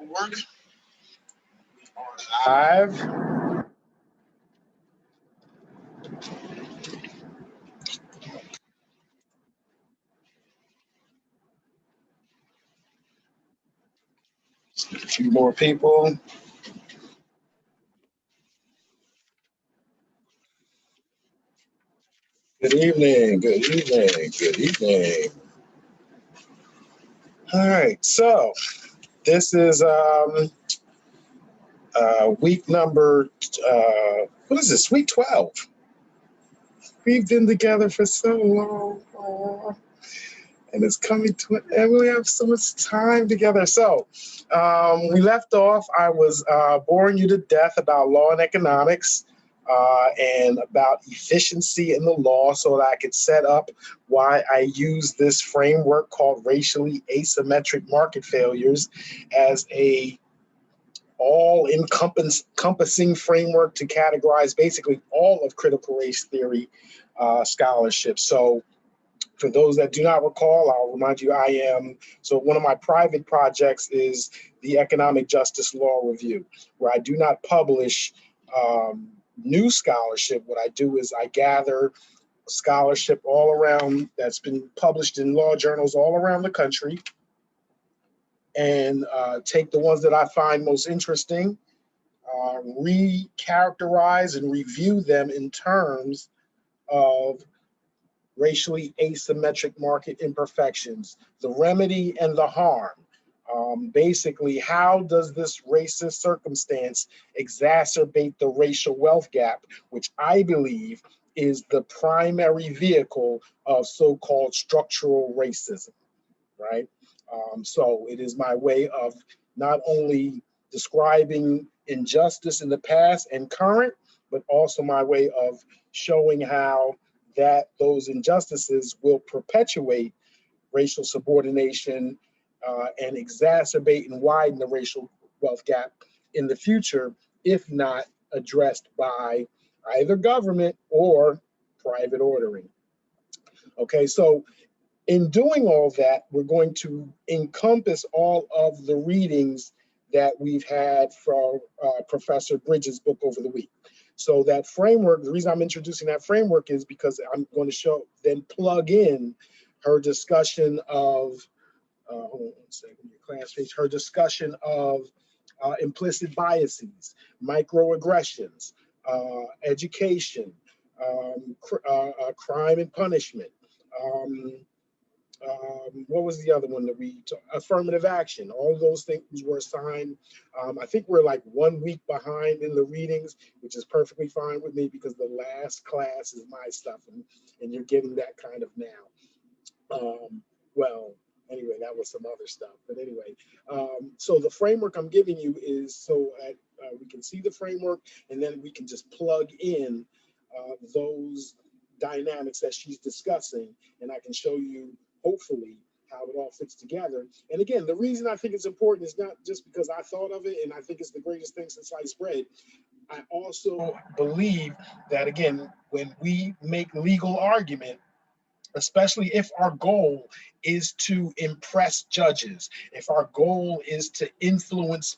Board. Live. A few more people. Good evening, good evening, good evening. All right, so this is week number, what is this, week 12. We've been together for so long, and it's coming to an end. We have so much time together. So we left off, I was boring you to death about law and economics and about efficiency in the law so that I could set up why I use this framework called racially asymmetric market failures as a all-encompassing framework to categorize basically all of critical race theory scholarship. So for those that do not recall, I'll remind you, so one of my private projects is the Economic Justice Law Review, where I do not publish new scholarship. What I do is I gather scholarship all around that's been published in law journals all around the country and take the ones that I find most interesting, recharacterize and review them in terms of racially asymmetric market imperfections, the remedy and the harm. Basically, how does this racist circumstance exacerbate the racial wealth gap, which I believe is the primary vehicle of so-called structural racism, right? So it is my way of not only describing injustice in the past and current, but also my way of showing how that those injustices will perpetuate racial subordination and exacerbate and widen the racial wealth gap in the future if not addressed by either government or private ordering. Okay, so in doing all that, we're going to encompass all of the readings that we've had from Professor Bridges' book over the week. So that framework, the reason I'm introducing that framework is because I'm going to plug in her discussion of, hold on one second, your class page, her discussion of implicit biases, microaggressions, education, crime and punishment, what was the other one that we took? Affirmative action. All of those things were assigned. I think we're like 1 week behind in the readings, which is perfectly fine with me because the last class is my stuff and you're getting that kind of now. Well, anyway, that was some other stuff. But anyway, so the framework I'm giving you is so we can see the framework and then we can just plug in those dynamics that she's discussing and I can show you hopefully how it all fits together. And again, the reason I think it's important is not just because I thought of it and I think it's the greatest thing since sliced bread. I also believe that, again, when we make legal argument, especially if our goal is to impress judges, if our goal is to influence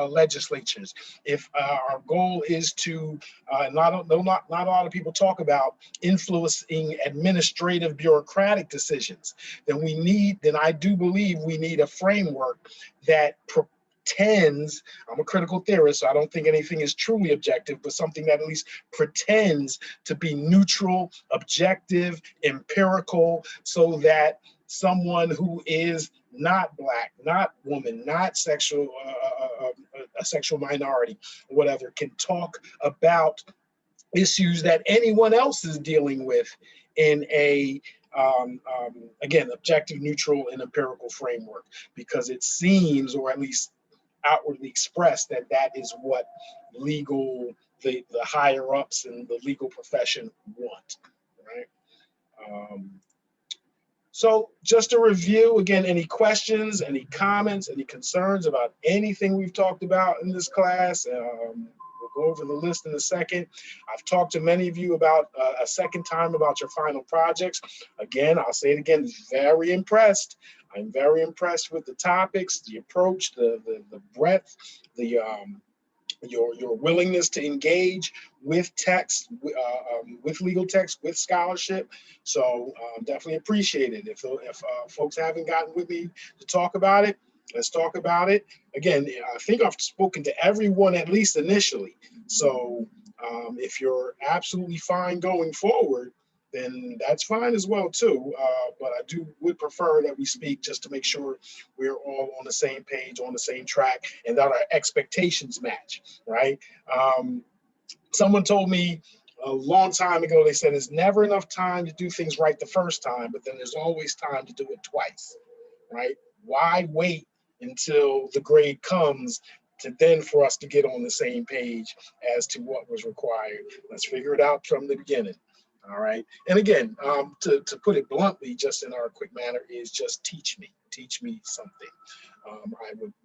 legislatures, if our goal is to, not a lot of people talk about influencing administrative bureaucratic decisions, then I do believe we need a framework that pretends, I'm a critical theorist, so I don't think anything is truly objective, but something that at least pretends to be neutral, objective, empirical, so that someone who is not Black, not woman, not a sexual minority, whatever, can talk about issues that anyone else is dealing with in a again, objective, neutral, and empirical framework, because it seems, or at least outwardly expressed, that that is what the higher ups in the legal profession want, right? So just to review, again, any questions, any comments, any concerns about anything we've talked about in this class? We'll go over the list in a second. I've talked to many of you about a second time about your final projects. Again, I'll say it again, very impressed. I'm very impressed with the topics, the approach, the breadth breadth, the your willingness to engage with text, with legal text, with scholarship. So definitely appreciate it. If folks haven't gotten with me to talk about it, let's talk about it. Again, I think I've spoken to everyone at least initially. So if you're absolutely fine going forward, then that's fine as well too. But I would prefer that we speak just to make sure we're all on the same page, on the same track, and that our expectations match, right? Someone told me a long time ago, they said there's never enough time to do things right the first time, but then there's always time to do it twice, right? Why wait until the grade comes to then for us to get on the same page as to what was required? Let's figure it out from the beginning. All right. And again, to put it bluntly, just in our quick manner, is just teach me something.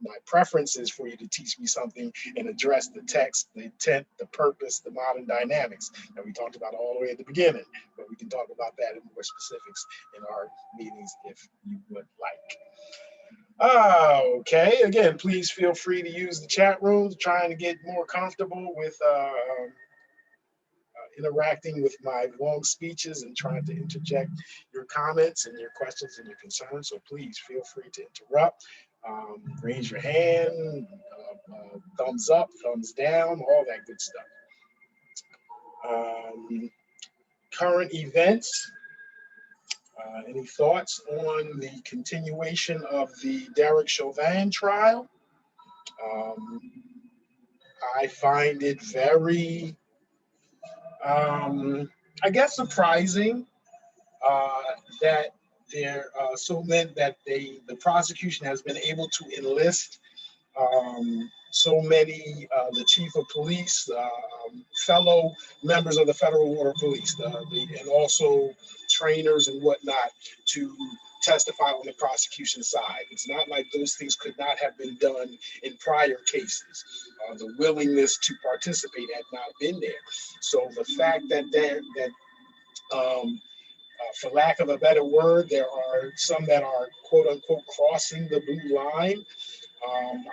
My preference is for you to teach me something and address the text, the intent, the purpose, the modern dynamics that we talked about all the way at the beginning. But we can talk about that in more specifics in our meetings if you would like. Okay. Again, please feel free to use the chat room, trying to get more comfortable with interacting with my long speeches and trying to interject your comments and your questions and your concerns. So please feel free to interrupt, raise your hand, thumbs up, thumbs down, all that good stuff. Current events. Any thoughts on the continuation of the Derek Chauvin trial? I find it very I guess surprising that there so meant that the prosecution has been able to enlist so many the chief of police, fellow members of the Federal Water Police, and also trainers and whatnot to testify on the prosecution side. It's not like those things could not have been done in prior cases. The willingness to participate had not been there. So the fact that for lack of a better word, there are some that are quote unquote crossing the blue line.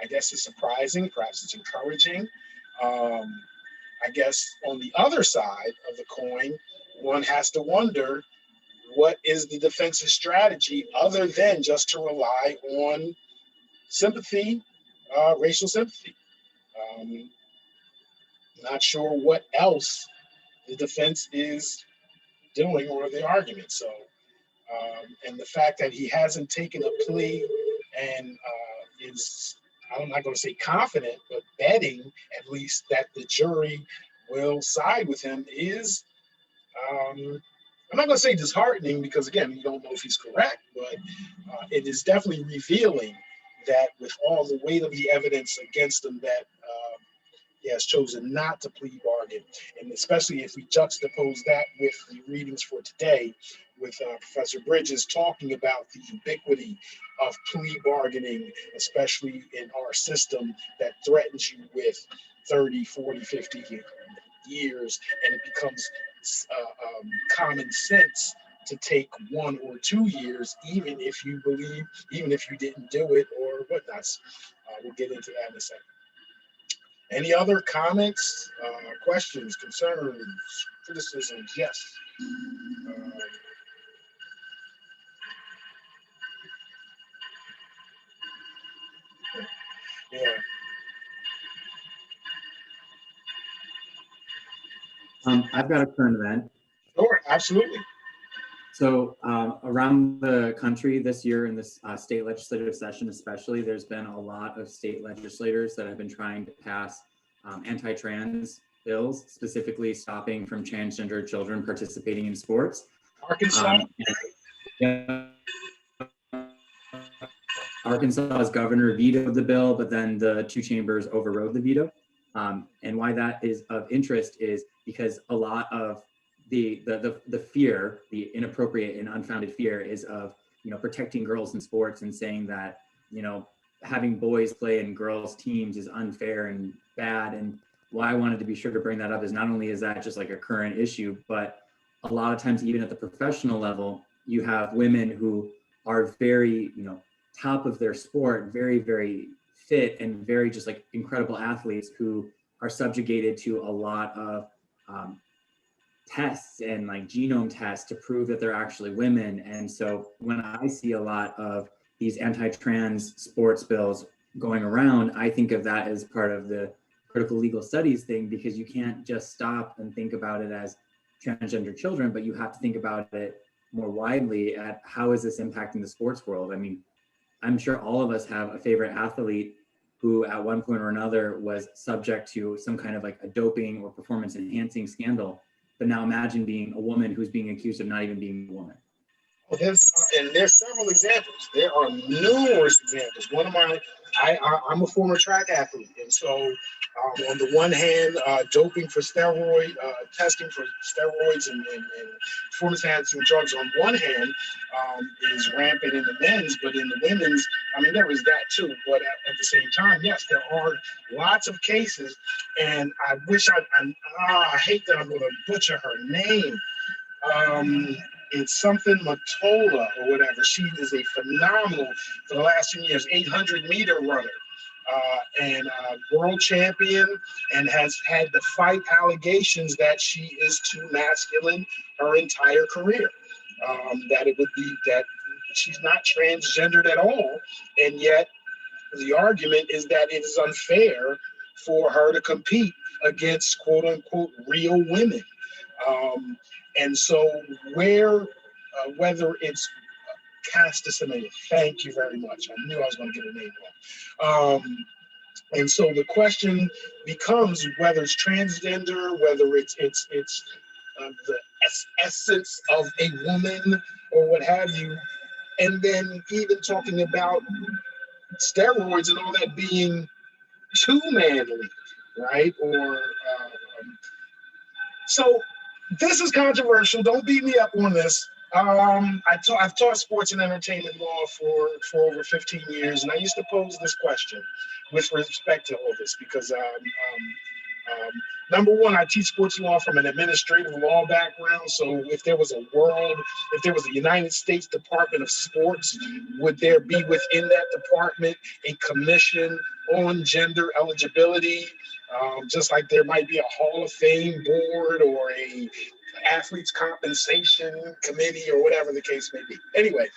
I guess it's surprising, perhaps it's encouraging. I guess on the other side of the coin, one has to wonder, what is the defense's strategy other than just to rely on sympathy, racial sympathy? Not sure what else the defense is doing or the argument. So, and the fact that he hasn't taken a plea and is, I'm not going to say confident, but betting at least that the jury will side with him is, I'm not going to say disheartening, because again, you don't know if he's correct, but it is definitely revealing that with all the weight of the evidence against him, that he has chosen not to plea bargain. And especially if we juxtapose that with the readings for today, with Professor Bridges talking about the ubiquity of plea bargaining, especially in our system that threatens you with 30, 40, 50 years, and it becomes common sense to take 1 or 2 years, even if you believe, even if you didn't do it or whatnot. We'll get into that in a second. Any other comments, questions, concerns, criticisms? Yes. Yeah. I've got a current event. Sure, absolutely. So around the country this year in this state legislative session especially, there's been a lot of state legislators that have been trying to pass anti-trans bills, specifically stopping from transgender children participating in sports. Arkansas? Arkansas's governor vetoed the bill, but then the 2 chambers overrode the veto. And why that is of interest is because a lot of the fear, the inappropriate and unfounded fear, is of protecting girls in sports and saying that having boys play in girls teams is unfair and bad. And why I wanted to be sure to bring that up is not only is that just like a current issue, but a lot of times even at the professional level, you have women who are very top of their sport, very, very fit and very just like incredible athletes who are subjugated to a lot of tests and like genome tests to prove that they're actually women. And so when I see a lot of these anti-trans sports bills going around, I think of that as part of the critical legal studies thing, because you can't just stop and think about it as transgender children, but you have to think about it more widely at how is this impacting the sports world. I mean, I'm sure all of us have a favorite athlete who at one point or another was subject to some kind of like a doping or performance enhancing scandal. But now imagine being a woman who's being accused of not even being a woman. Well, there's several examples. There are numerous examples. One of my, I'm a former track athlete, and so on the one hand, doping for steroid, testing for steroids and performance enhancing drugs on one hand is rampant in the men's, but in the women's, I mean, there is that too. But at the same time, yes, there are lots of cases, and I wish I hate that I'm going to butcher her name. It's something Matola or whatever. She is a phenomenal, for the last 10 years, 800-meter runner and world champion, and has had to fight allegations that she is too masculine her entire career. That it would be that she's not transgendered at all, and yet the argument is that it is unfair for her to compete against quote unquote real women. And so whether it's Castasemania, thank you very much. I knew I was going to get her name wrong. And so the question becomes whether it's transgender, whether it's the essence of a woman or what have you. And then even talking about steroids and all that being too manly, right? So this is controversial. Don't beat me up on this. I've taught sports and entertainment law for over 15 years, and I used to pose this question with respect to all this because number one, I teach sports law from an administrative law background. So if there was a United States Department of Sports, would there be within that department a commission on gender eligibility? Just like there might be a Hall of Fame board or a athletes compensation committee or whatever the case may be. Anyway,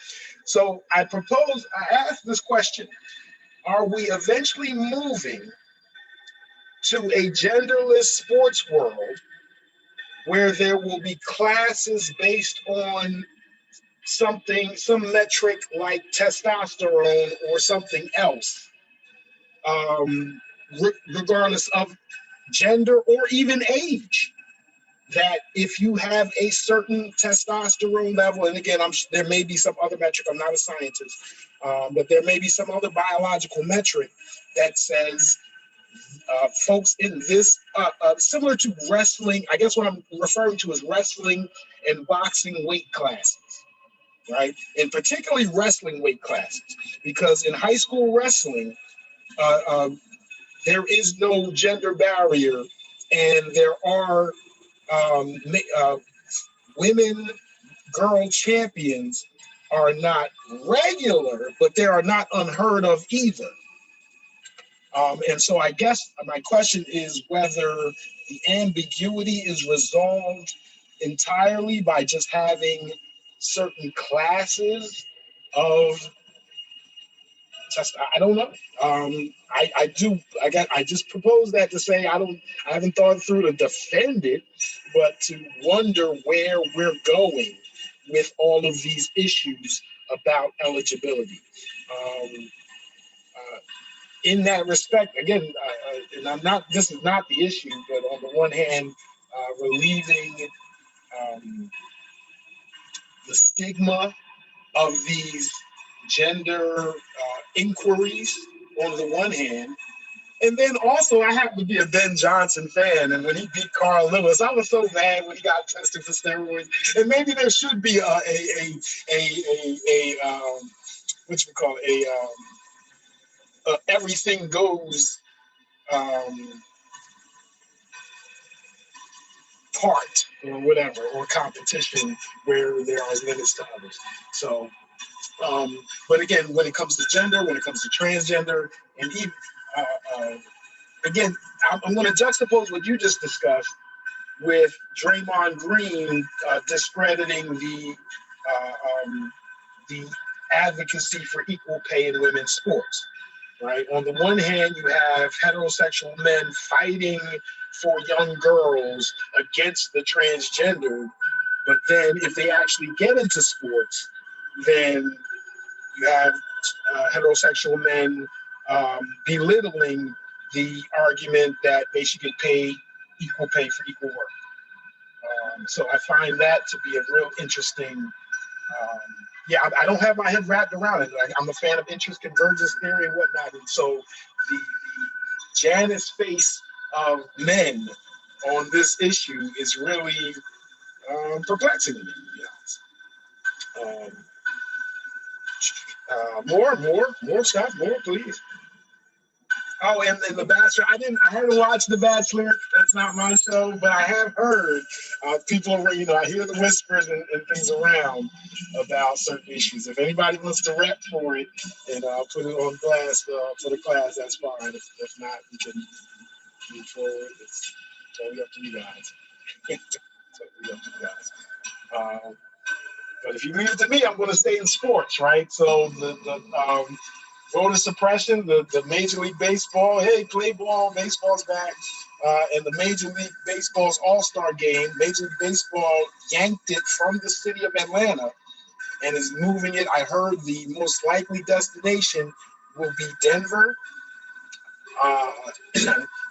so I asked this question: are we eventually moving to a genderless sports world where there will be classes based on some metric like testosterone or something else, regardless of gender or even age? That if you have a certain testosterone level, and again, there may be some other metric, I'm not a scientist, but there may be some other biological metric that says folks in this, similar to wrestling, I guess what I'm referring to is wrestling and boxing weight classes, right? And particularly wrestling weight classes, because in high school wrestling, there is no gender barrier, and there are women girl champions are not regular, but they are not unheard of either. And so I guess my question is whether the ambiguity is resolved entirely by just having certain classes of test. I don't know. I just proposed that to say I haven't thought through to defend it, but to wonder where we're going with all of these issues about eligibility. In that respect, again, and this is not the issue, but on the one hand, relieving the stigma of these gender inquiries on the one hand. And then also, I happen to be a Ben Johnson fan, and when he beat Carl Lewis, I was so mad when he got tested for steroids. And maybe there should be what you call everything goes part or whatever, or competition where there are limits to others. So But again, when it comes to gender, when it comes to transgender, and even, again, I'm going to juxtapose what you just discussed with Draymond Green discrediting the advocacy for equal pay in women's sports. Right. On the one hand, you have heterosexual men fighting for young girls against the transgender, but then if they actually get into sports, then you have heterosexual men belittling the argument that they should get paid equal pay for equal work. So I find that to be a real interesting. I don't have my head wrapped around it. Like, I'm a fan of interest convergence theory and whatnot, and so the Janus face of men on this issue is really perplexing to me, to be honest. More stuff, more, please. Oh, and The Bachelor. I haven't watched The Bachelor. That's not my show, but I have heard people, I hear the whispers and things around about certain issues. If anybody wants to rep for it and put it on blast for the class, that's fine. If not, we can move forward. It's totally up to you guys. Totally up to you guys. But if you leave it to me, I'm going to stay in sports, right? So the voter suppression, the Major League Baseball, hey, play ball, baseball's back. And the Major League Baseball's All-Star game, Major League Baseball yanked it from the city of Atlanta and is moving it. I heard the most likely destination will be Denver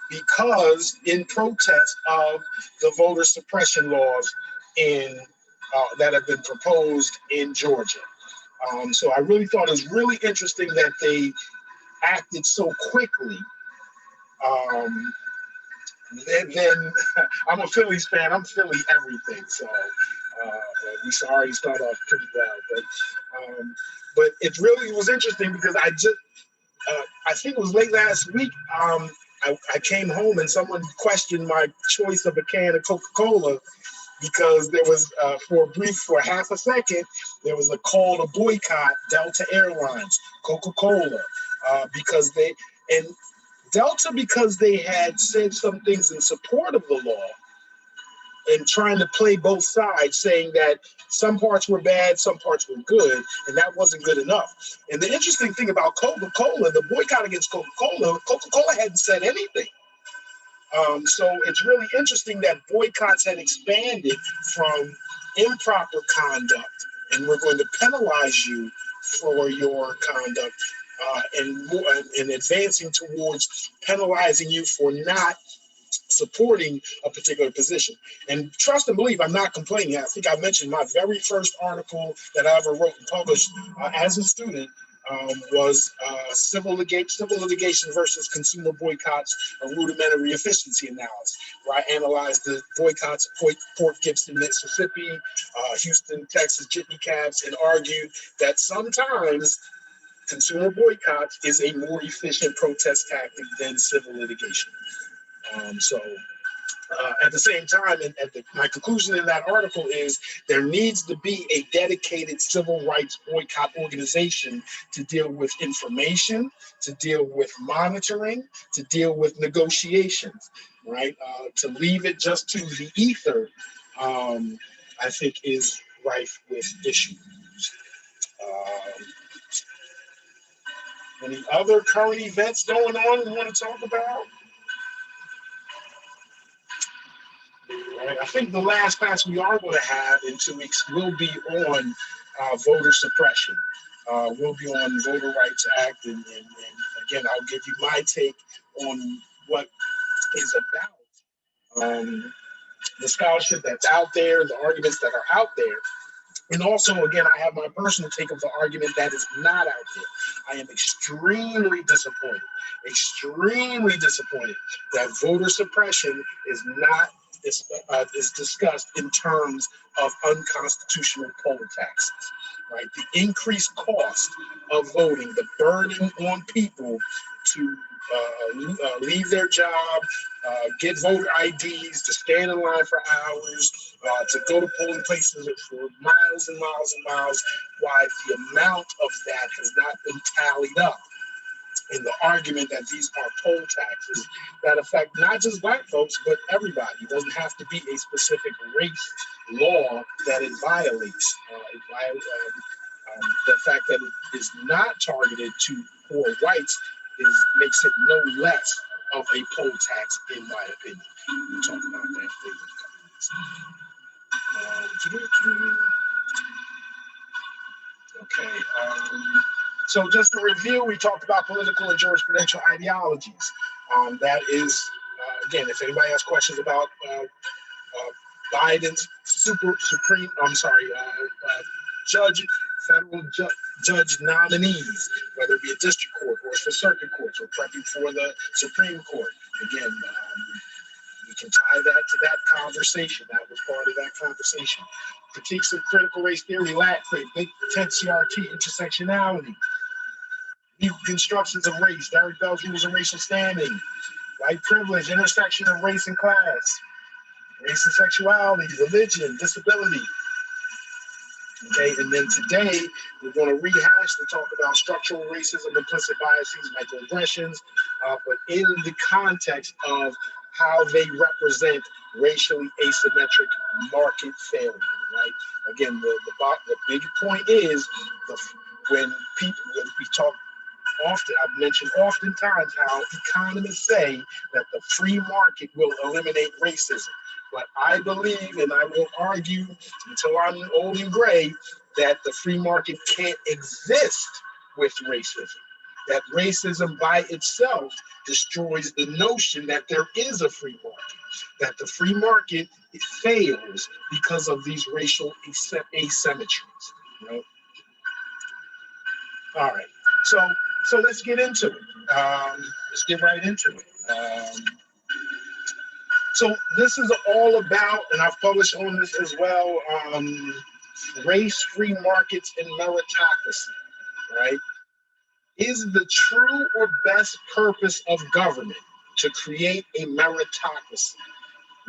because in protest of the voter suppression laws that have been proposed in Georgia. So I really thought it was really interesting that they acted so quickly. Then I'm a Phillies fan. I'm Philly everything. So we already start off pretty well. But it really was interesting because I think it was late last week. I came home and someone questioned my choice of a can of Coca-Cola because there was, for half a second, there was a call to boycott Delta Airlines, Coca-Cola, because they had said some things in support of the law and trying to play both sides, saying that some parts were bad, some parts were good, and that wasn't good enough. And the interesting thing about Coca-Cola, the boycott against Coca-Cola hadn't said anything. So it's really interesting that boycotts had expanded from improper conduct, and we're going to penalize you for your conduct, and advancing towards penalizing you for not supporting a particular position. And trust and believe, I'm not complaining. I think I mentioned my very first article that I ever wrote and published as a student was civil litigation versus consumer boycotts, a rudimentary efficiency analysis, where I analyzed the boycotts of Port Gibson, Mississippi, Houston, Texas jitney cabs, and argued that sometimes consumer boycotts is a more efficient protest tactic than civil litigation. At the same time, my conclusion in that article is there needs to be a dedicated civil rights boycott organization to deal with information, to deal with monitoring, to deal with negotiations, right? To leave it just to the ether, I think is rife with issues. Any other current events going on we want to talk about? Right. I think the last class we are going to have in 2 weeks will be on voter suppression. We'll be on Voter Rights Act, and again, I'll give you my take on what is about the scholarship that's out there, the arguments that are out there. And also, again, I have my personal take of the argument that is not out there. I am extremely disappointed that voter suppression is not is discussed in terms of unconstitutional poll taxes, right? The increased cost of voting, the burden on people to leave their job, get voter IDs, to stand in line for hours, to go to polling places for miles and miles and miles, why the amount of that has not been tallied up in the argument that these are poll taxes that affect not just Black folks, but everybody. It doesn't have to be a specific race law that it violates. The fact that it is not targeted to poor whites makes it no less of a poll tax, in my opinion. We'll talk about that later. Okay. So just to review, we talked about political and jurisprudential ideologies. That is, again, if anybody has questions about Biden's federal judge nominees, whether it be a district court or for circuit courts or prepping for the Supreme Court, again, we can tie that to that conversation. That was part of that conversation. Critiques of critical race theory, big 10 CRT, intersectionality, constructions of race, Derek Bell's rules of racial standing, white privilege, intersection of race and class, race and sexuality, religion, disability. Okay, and then today we're going to rehash and talk about structural racism, implicit biases, microaggressions, but in the context of how they represent racially asymmetric market failure, right? Again, the big point is when we talk often, I've mentioned oftentimes how economists say that the free market will eliminate racism. But I believe, and I will argue until I'm old and gray, that the free market can't exist with racism. That racism by itself destroys the notion that there is a free market. That the free market fails because of these racial asymmetries. Right? All right. So let's get into it. Let's get right into it. So this is all about, and I've published on this as well, race, free markets, and meritocracy, right? Is the true or best purpose of government to create a meritocracy,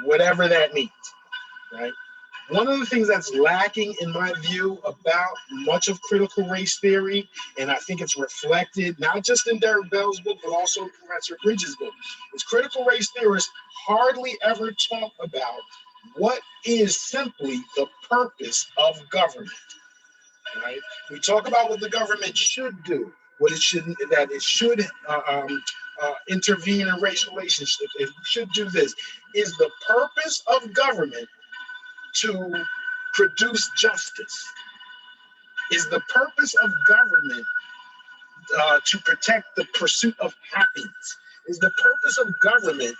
whatever that means, right? One of the things that's lacking, in my view, about much of critical race theory, and I think it's reflected not just in Derek Bell's book, but also in Professor Bridges' book, is critical race theorists hardly ever talk about what is simply the purpose of government, right? We talk about what the government should do, what it shouldn't, that it should intervene in race relationships, it should do this. Is the purpose of government to produce justice? Is the purpose of government to protect the pursuit of happiness? Is the purpose of government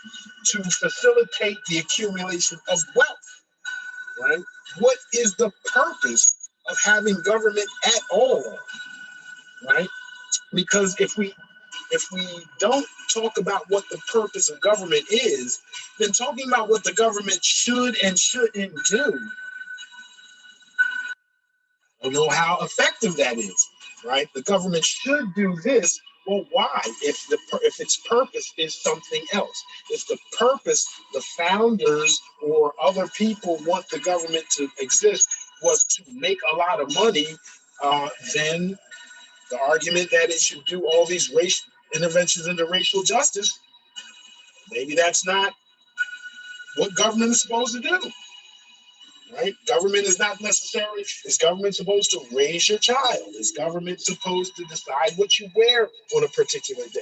to facilitate the accumulation of wealth, right? What is the purpose of having government at all, right? Because if we don't talk about what the purpose of government is, then talking about what the government should and shouldn't do, I don't know how effective that is, right? The government should do this. Well, why? If its purpose is something else, if the purpose the founders or other people want the government to exist was to make a lot of money, then the argument that it should do all these racial interventions into racial justice, maybe that's not what government is supposed to do. Right? Government is not necessarily, is government supposed to raise your child? Is government supposed to decide what you wear on a particular day?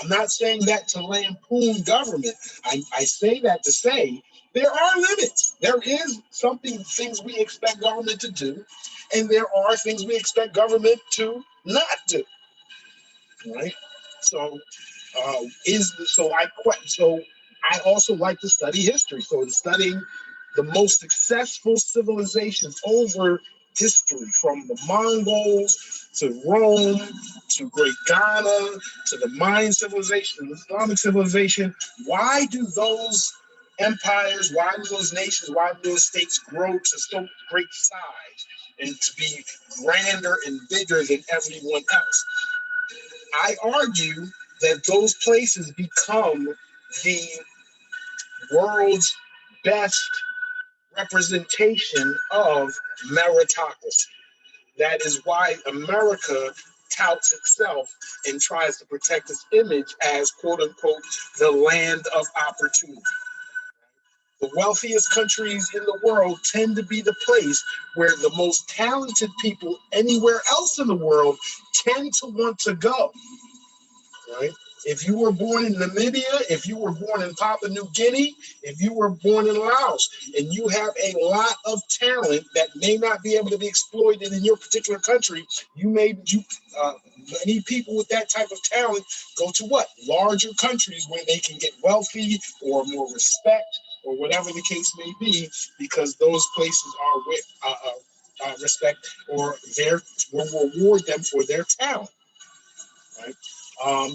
I'm not saying that to lampoon government. I say that to say there are limits. There is things we expect government to do, and there are things we expect government to not do. Right? So I also like to study history. So in studying the most successful civilizations over history, from the Mongols to Rome to Great Ghana to the Mayan civilization, the Islamic civilization, why do those empires, why do those nations, why do those states grow to so great size and to be grander and bigger than everyone else? I argue that those places become the world's best representation of meritocracy. That is why America touts itself and tries to protect its image as, quote unquote, the land of opportunity. The wealthiest countries in the world tend to be the place where the most talented people anywhere else in the world tend to want to go, right? If you were born in Namibia, if you were born in Papua New Guinea, if you were born in Laos, and you have a lot of talent that may not be able to be exploited in your particular country, many people with that type of talent go to what? Larger countries where they can get wealthy or more respect or whatever the case may be, because those places are with respect or will reward them for their talent. Right?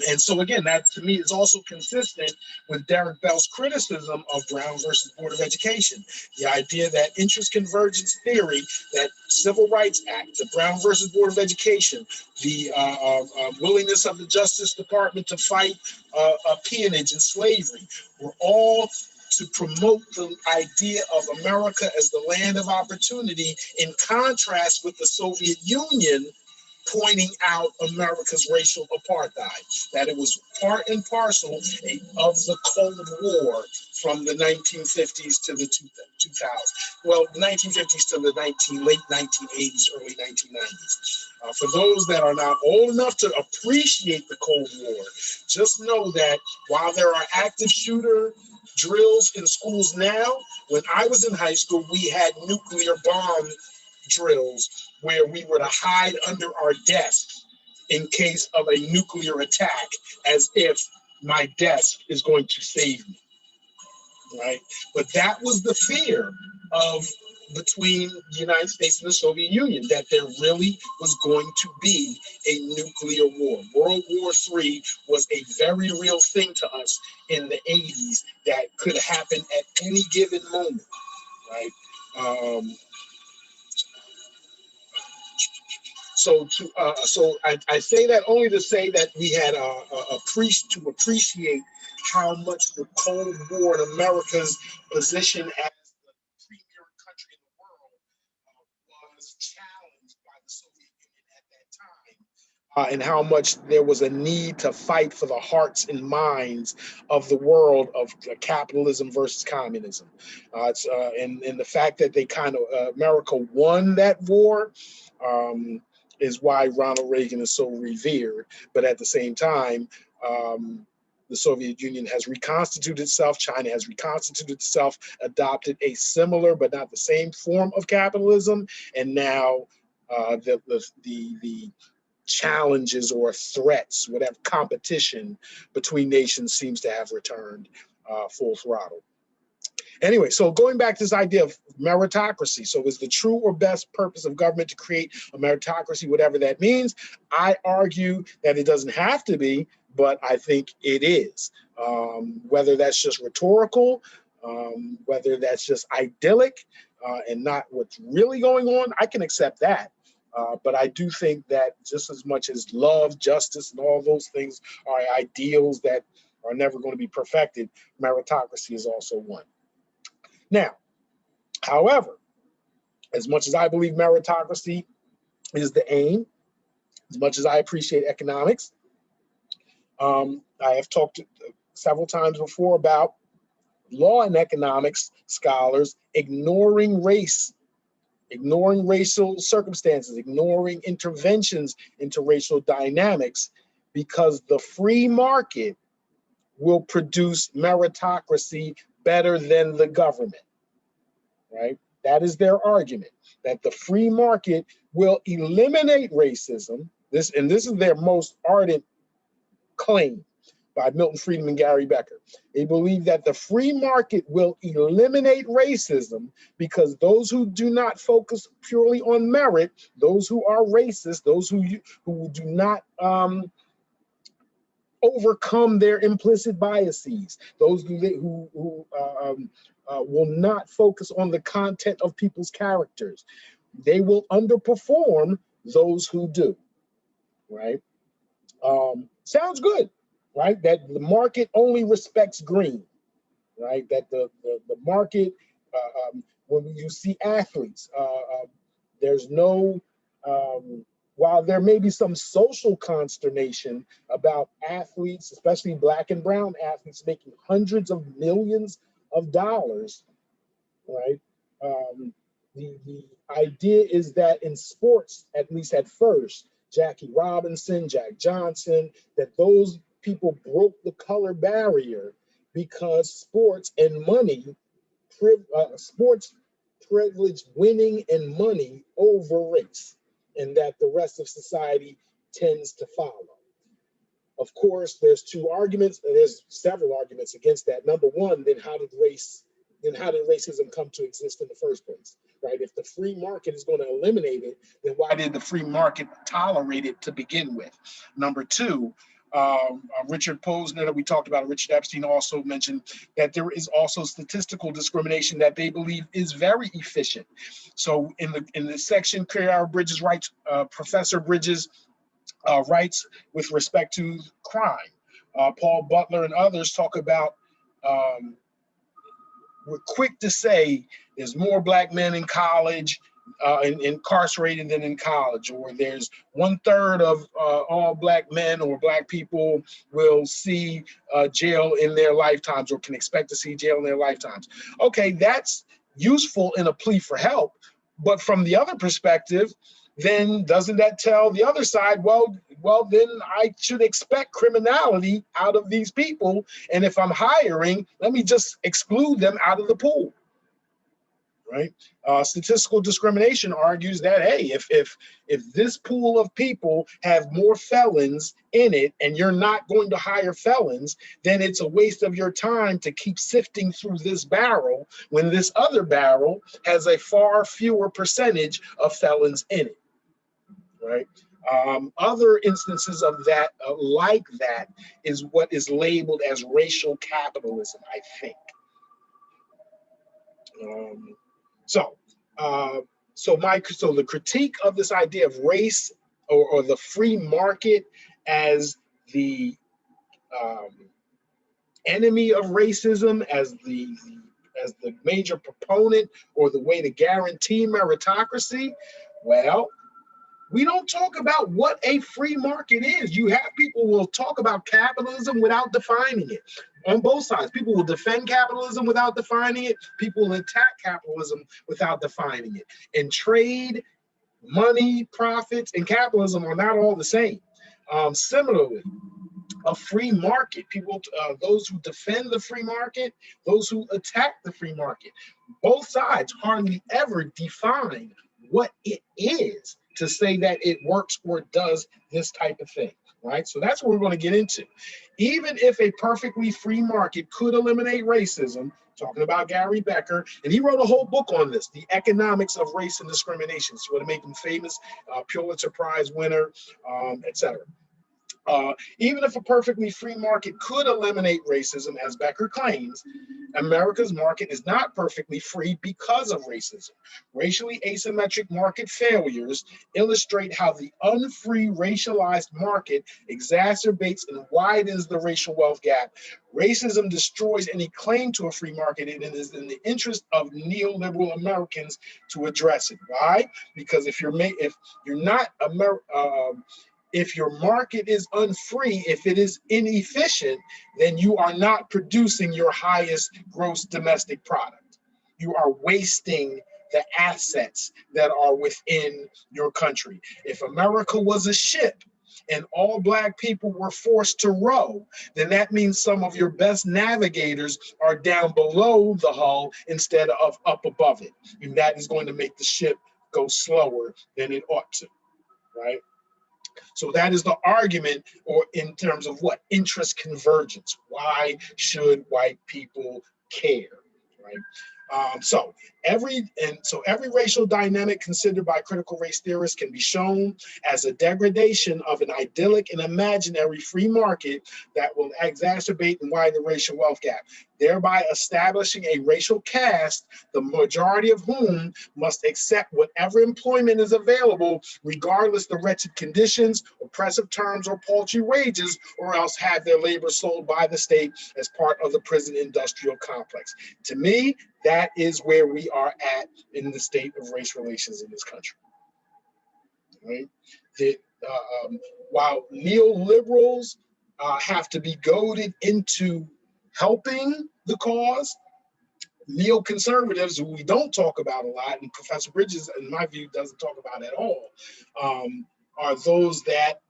And so again, that to me is also consistent with Derek Bell's criticism of Brown versus Board of Education. The idea that interest convergence theory, that Civil Rights Act, the Brown versus Board of Education, the willingness of the Justice Department to fight peonage and slavery, were all to promote the idea of America as the land of opportunity, in contrast with the Soviet Union pointing out America's racial apartheid, that it was part and parcel of the Cold War from the 1950s to the 2000s. Well, 1950s to the late 1980s, early 1990s. For those that are not old enough to appreciate the Cold War, just know that while there are active shooter drills in schools now, when I was in high school, we had nuclear bomb drills where we were to hide under our desks in case of a nuclear attack, as if my desk is going to save me, right? But that was the fear of between the United States and the Soviet Union, that there really was going to be a nuclear war. World War III was a very real thing to us in the 80s that could happen at any given moment, right? So I say that only to say that we had to appreciate how much the Cold War and America's position as the premier country in the world was challenged by the Soviet Union at that time, and how much there was a need to fight for the hearts and minds of the world of capitalism versus communism. And the fact that they America won that war. Is why Ronald Reagan is so revered. But at the same time, the Soviet Union has reconstituted itself. China has reconstituted itself, adopted a similar but not the same form of capitalism. And now the challenges or threats, whatever competition between nations seems to have returned full throttle. Anyway, so going back to this idea of meritocracy. So is the true or best purpose of government to create a meritocracy, whatever that means? I argue that it doesn't have to be, but I think it is. Whether that's just rhetorical, whether that's just idyllic and not what's really going on, I can accept that. But I do think that just as much as love, justice, and all those things are ideals that are never going to be perfected, meritocracy is also one. Now, however, as much as I believe meritocracy is the aim, as much as I appreciate economics, I have talked several times before about law and economics scholars ignoring race, ignoring racial circumstances, ignoring interventions into racial dynamics, because the free market will produce meritocracy better than the government. Right? That is their argument, that the free market will eliminate racism. This is their most ardent claim by Milton Friedman and Gary Becker. They believe that the free market will eliminate racism because those who do not focus purely on merit, those who are racist, those who do not overcome their implicit biases, those who will not focus on the content of people's characters. They will underperform those who do, right? Sounds good, right? That the market only respects green, right? That the market, when you see athletes, there's no, while there may be some social consternation about athletes, especially Black and brown athletes, making hundreds of millions of dollars, right? The idea is that in sports, at least at first, Jackie Robinson, Jack Johnson, that those people broke the color barrier because sports and money, sports privilege winning and money over race, and that the rest of society tends to follow. Of course, there's two arguments, and there's several arguments against that. Number one, then how did racism come to exist in the first place, right? If the free market is going to eliminate it, then why did the free market tolerate it to begin with? Number two, Richard Posner that we talked about, Richard Epstein also mentioned that there is also statistical discrimination that they believe is very efficient. So in the section, Kiara Bridges writes, Professor Bridges writes with respect to crime. Paul Butler and others talk about, we're quick to say there's more Black men in college, incarcerated than in college, or there's 1/3 of all Black men or Black people will see jail in their lifetimes or can expect to see jail in their lifetimes. Okay, that's useful in a plea for help, but from the other perspective, then doesn't that tell the other side, well, then I should expect criminality out of these people, and if I'm hiring, let me just exclude them out of the pool, right? Statistical discrimination argues that, hey, if this pool of people have more felons in it and you're not going to hire felons, then it's a waste of your time to keep sifting through this barrel when this other barrel has a far fewer percentage of felons in it, right? Other instances of that, like that, is what is labeled as racial capitalism, I think. So the critique of this idea of race or the free market as the enemy of racism, as the major proponent or the way to guarantee meritocracy, well, we don't talk about what a free market is. You have people who will talk about capitalism without defining it. On both sides, people will defend capitalism without defining it. People will attack capitalism without defining it. And trade, money, profits, and capitalism are not all the same. Similarly, a free market, people, those who defend the free market, those who attack the free market, both sides hardly ever define what it is to say that it works or does this type of thing, right? So that's what we're going to get into. Even if a perfectly free market could eliminate racism, talking about Gary Becker, and he wrote a whole book on this, The Economics of Race and Discrimination. It's what made him famous, Pulitzer Prize winner, etc. Even if a perfectly free market could eliminate racism, as Becker claims, America's market is not perfectly free because of racism. Racially asymmetric market failures illustrate how the unfree racialized market exacerbates and widens the racial wealth gap. Racism destroys any claim to a free market, and it is in the interest of neoliberal Americans to address it. Why? Because if your market is unfree, if it is inefficient, then you are not producing your highest gross domestic product. You are wasting the assets that are within your country. If America was a ship and all Black people were forced to row, then that means some of your best navigators are down below the hull instead of up above it. And that is going to make the ship go slower than it ought to, right? So that is the argument, or in terms of what? Interest convergence. Why should white people care, right? So every racial dynamic considered by critical race theorists can be shown as a degradation of an idyllic and imaginary free market that will exacerbate and widen the racial wealth gap, thereby establishing a racial caste, the majority of whom must accept whatever employment is available, regardless the wretched conditions, oppressive terms, or paltry wages, or else have their labor sold by the state as part of the prison industrial complex. To me, that is where we are at in the state of race relations in this country. Right? While neoliberals have to be goaded into helping the cause, neoconservatives, who we don't talk about a lot, and Professor Bridges, in my view, doesn't talk about at all, are those that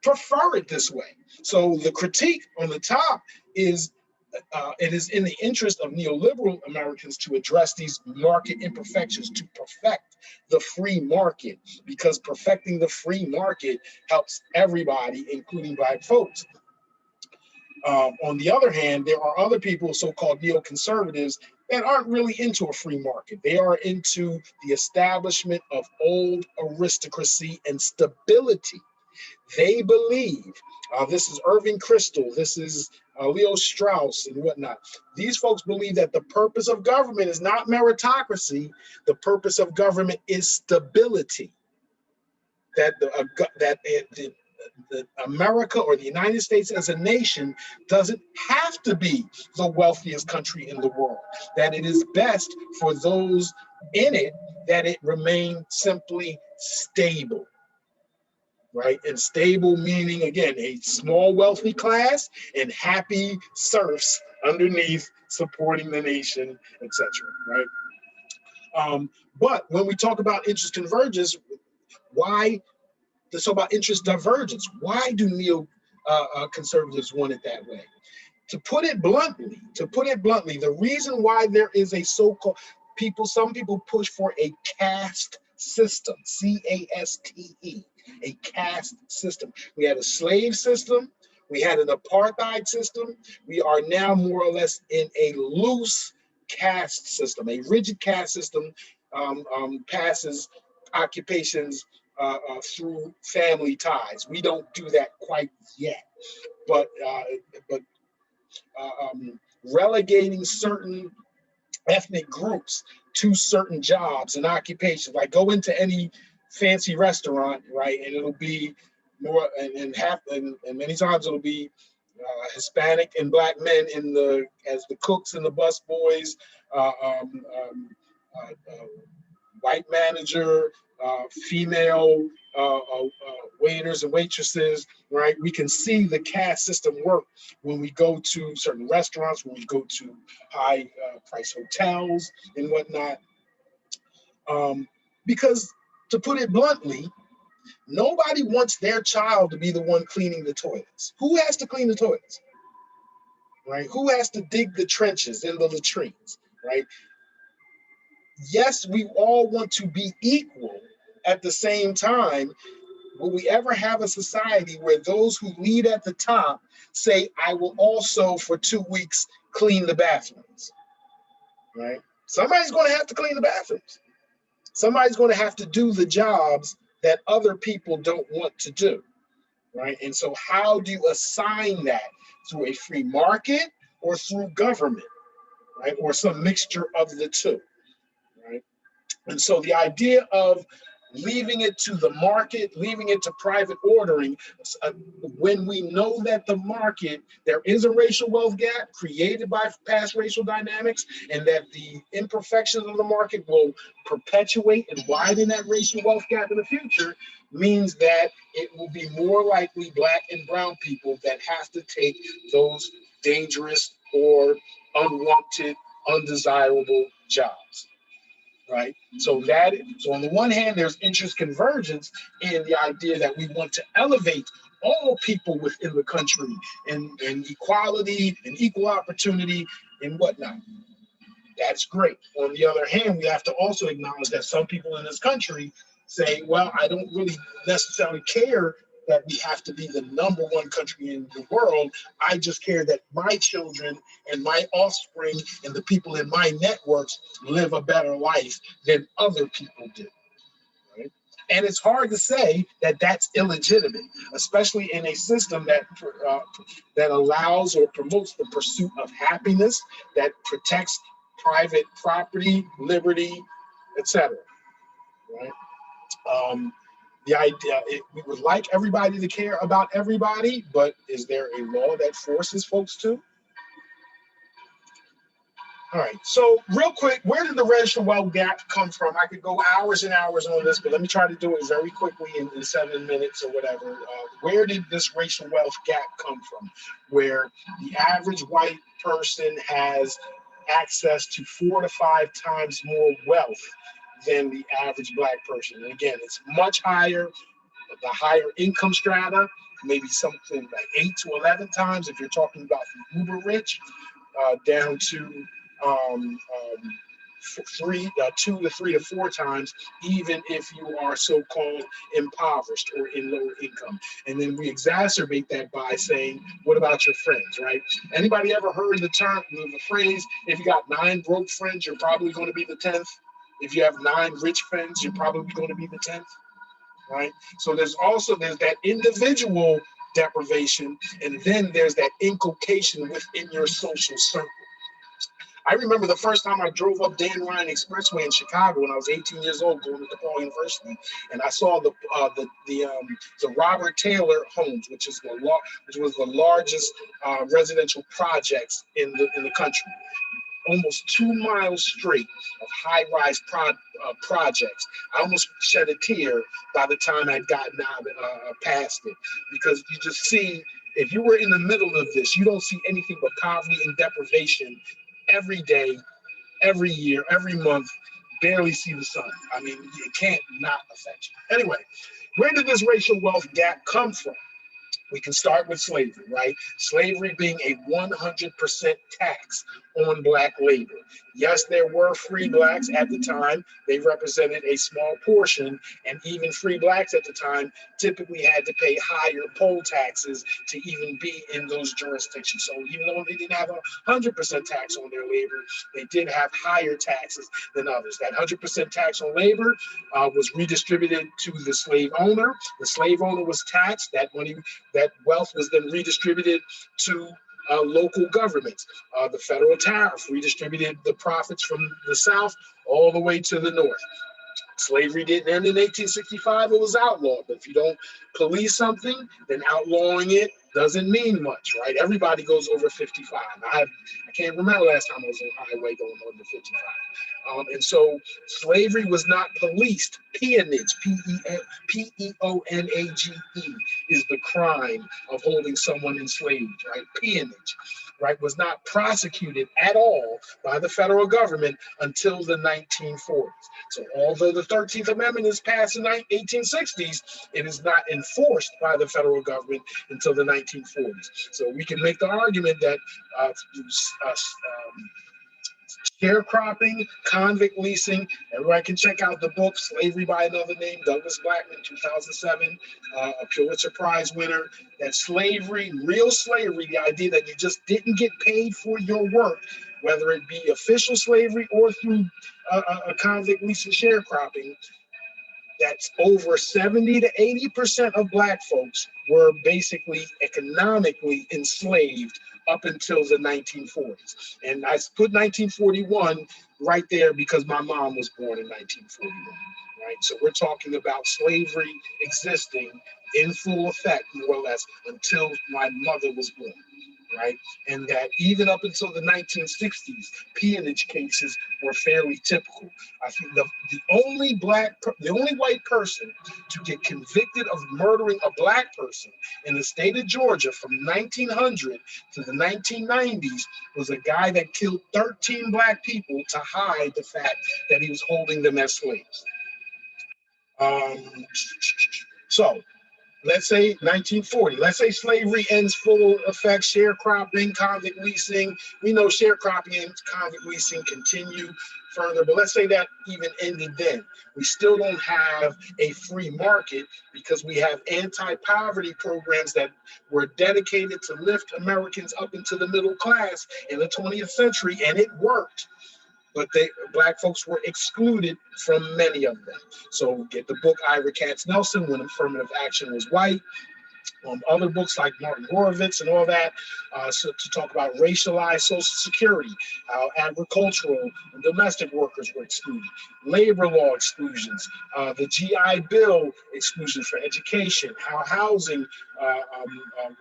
prefer it this way. So the critique on the top is it is in the interest of neoliberal Americans to address these market imperfections, to perfect the free market, because perfecting the free market helps everybody, including Black folks. On the other hand, there are other people, so-called neoconservatives, that aren't really into a free market. They are into the establishment of old aristocracy and stability. They believe, this is Irving Kristol, this is Leo Strauss and whatnot. These folks believe that the purpose of government is not meritocracy. The purpose of government is stability. That America, or the United States as a nation, doesn't have to be the wealthiest country in the world. That it is best for those in it that it remain simply stable. Right? And stable meaning, again, a small wealthy class and happy serfs underneath supporting the nation, etc. Right? But when we talk about interest convergence, let's talk about interest divergence. Why do conservatives want it that way? To put it bluntly, the reason why there is a so-called some people push for a caste system, C-A-S-T-E, a caste system. We had a slave system, we had an apartheid system, we are now more or less in a loose caste system. A rigid caste system passes occupations through family ties. We don't do that quite yet, but relegating certain ethnic groups to certain jobs and occupations, like go into any fancy restaurant, right, and it'll be more and many times it'll be Hispanic and Black men as the cooks and the bus boys, white manager, female waiters and waitresses, right? We can see the caste system work when we go to certain restaurants, when we go to high price hotels and whatnot. Because to put it bluntly, nobody wants their child to be the one cleaning the toilets. Who has to clean the toilets? Right? Who has to dig the trenches in the latrines, right? Yes, we all want to be equal. At the same time, will we ever have a society where those who lead at the top say, I will also for 2 weeks clean the bathrooms, right? Somebody's going to have to clean the bathrooms. Somebody's going to have to do the jobs that other people don't want to do, right? And so how do you assign that? Through a free market or through government, right? Or some mixture of the two, right? And so the idea of leaving it to the market, leaving it to private ordering, when we know that the market, there is a racial wealth gap created by past racial dynamics, and that the imperfections of the market will perpetuate and widen that racial wealth gap in the future, means that it will be more likely Black and brown people that have to take those dangerous or unwanted, undesirable jobs. Right. So on the one hand, there's interest convergence in the idea that we want to elevate all people within the country and equality and equal opportunity and whatnot. That's great. On the other hand, we have to also acknowledge that some people in this country say, well, I don't really necessarily care that we have to be the #1 country in the world. I just care that my children and my offspring and the people in my networks live a better life than other people do. Right? And it's hard to say that that's illegitimate, especially in a system that that allows or promotes the pursuit of happiness, that protects private property, liberty, etc. Right? The idea, we would like everybody to care about everybody, but is there a law that forces folks to? All right, so real quick, where did the racial wealth gap come from? I could go hours and hours on this, but let me try to do it very quickly in 7 minutes or whatever. Where did this racial wealth gap come from? Where the average white person has access to 4 to 5 times more wealth than the average black person. And again, it's much higher, the higher income strata, maybe something like 8 to 11 times if you're talking about the uber rich, down to 2 to 3 to 4 times, even if you are so-called impoverished or in lower income. And then we exacerbate that by saying, what about your friends, right? Anybody ever heard the phrase, if you got 9 broke friends, you're probably going to be the 10th? If you have 9 rich friends, you're probably going to be the 10th, right? So there's that individual deprivation, and then there's that inculcation within your social circle. I remember the first time I drove up Dan Ryan Expressway in Chicago when I was 18 years old, going to DePaul University, and I saw the Robert Taylor homes, which was the largest residential projects in the country. Almost 2 miles straight of high-rise projects. I almost shed a tear by the time I'd gotten past it, because you just see, if you were in the middle of this, you don't see anything but poverty and deprivation every day, every year, every month. Barely see the sun. I mean, it can't not affect you. Anyway, where did this racial wealth gap come from? We can start with slavery, right? Slavery being a 100% tax on black labor. Yes, there were free blacks at the time. They represented a small portion, and even free blacks at the time typically had to pay higher poll taxes to even be in those jurisdictions. So even though they didn't have 100% tax on their labor, they did have higher taxes than others. That 100% tax on labor was redistributed to the slave owner. The slave owner was taxed. That wealth was then redistributed to local governments. The federal tariff redistributed the profits from the South all the way to the North. Slavery didn't end in 1865, it was outlawed. But if you don't police something, then outlawing it doesn't mean much, right? Everybody goes over 55. I can't remember last time I was on highway going over 55. And so slavery was not policed. Peonage, P-E-O-N-A-G-E, is the crime of holding someone enslaved, right? Peonage, right, was not prosecuted at all by the federal government until the 1940s. So although the 13th Amendment is passed in the 1860s, it is not enforced by the federal government until the 1940s. So we can make the argument that sharecropping, convict leasing, everybody can check out the book Slavery by Another Name, Douglas Blackman, 2007, a Pulitzer Prize winner, that slavery, real slavery, the idea that you just didn't get paid for your work, whether it be official slavery or through a convict leasing sharecropping, that's over 70 to 80% of black folks were basically economically enslaved up until the 1940s. And I put 1941 right there because my mom was born in 1941, right? So we're talking about slavery existing in full effect, more or less, until my mother was born, right? And that even up until the 1960s, peonage cases were fairly typical. I think the only white person to get convicted of murdering a black person in the state of Georgia from 1900 to the 1990s was a guy that killed 13 black people to hide the fact that he was holding them as slaves. So let's say 1940, let's say slavery ends full effect, sharecropping, convict leasing. We know sharecropping and convict leasing continue further, but let's say that even ended then. We still don't have a free market because we have anti-poverty programs that were dedicated to lift Americans up into the middle class in the 20th century, and it worked. But black folks were excluded from many of them. So get the book Ira Katz Nelson, When Affirmative Action Was White. Other books like Martin Horowitz and all that, so to talk about racialized Social Security, how agricultural and domestic workers were excluded, labor law exclusions, the GI Bill exclusion for education, how housing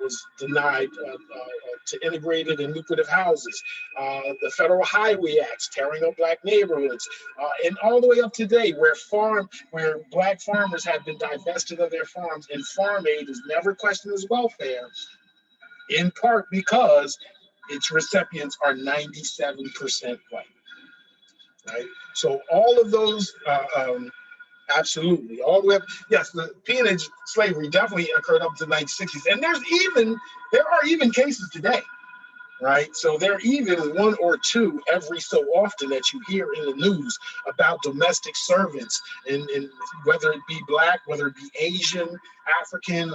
was denied to integrated and lucrative houses, the Federal Highway Acts tearing up black neighborhoods, and all the way up to today where black farmers have been divested of their farms and farm aid is never questioned as welfare, in part because its recipients are 97% white, right? So all of those, absolutely, all the way up, yes, the peonage slavery definitely occurred up to the 1960s, and there are even cases today, right? So there are even one or two every so often that you hear in the news about domestic servants, and whether it be black, whether it be Asian, African,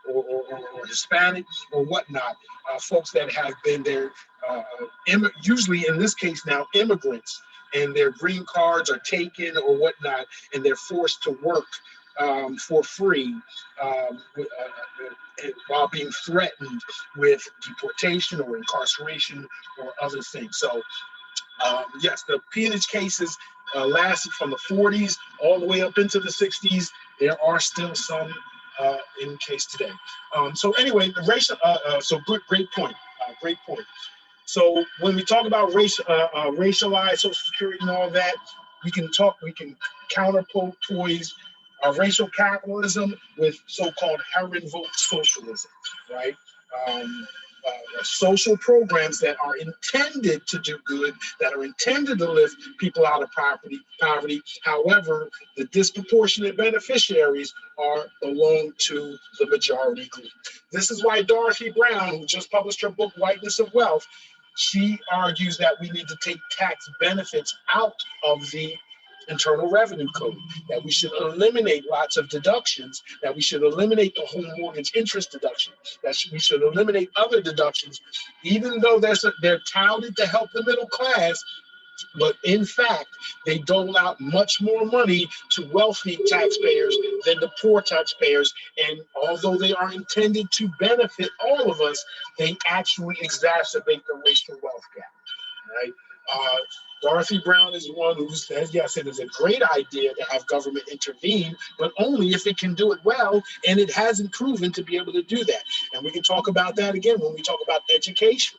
or Hispanic or whatnot, folks that have been there, usually in this case now immigrants, and their green cards are taken or whatnot, and they're forced to work for free while being threatened with deportation or incarceration or other things. So yes, the peonage cases lasted from the 40s all the way up into the 60s. There are still some in case today. So anyway, the racial. So great point. Great point. So when we talk about racialized Social Security and all that, we can counterpoise racial capitalism with so-called Herrenvolk socialism, right? Social programs that are intended to do good, that are intended to lift people out of poverty. However, the disproportionate beneficiaries belong to the majority group. This is why Dorothy Brown, who just published her book, Whiteness of Wealth, she argues that we need to take tax benefits out of the Internal Revenue Code, that we should eliminate lots of deductions, that we should eliminate the home mortgage interest deduction, that we should eliminate other deductions, even though they're touted to help the middle class, but in fact, they dole out much more money to wealthy taxpayers than the poor taxpayers. And although they are intended to benefit all of us, they actually exacerbate the racial wealth gap, right? Dorothy Brown is one who says, yes, it is a great idea to have government intervene, but only if it can do it well, and it hasn't proven to be able to do that. And we can talk about that again when we talk about education,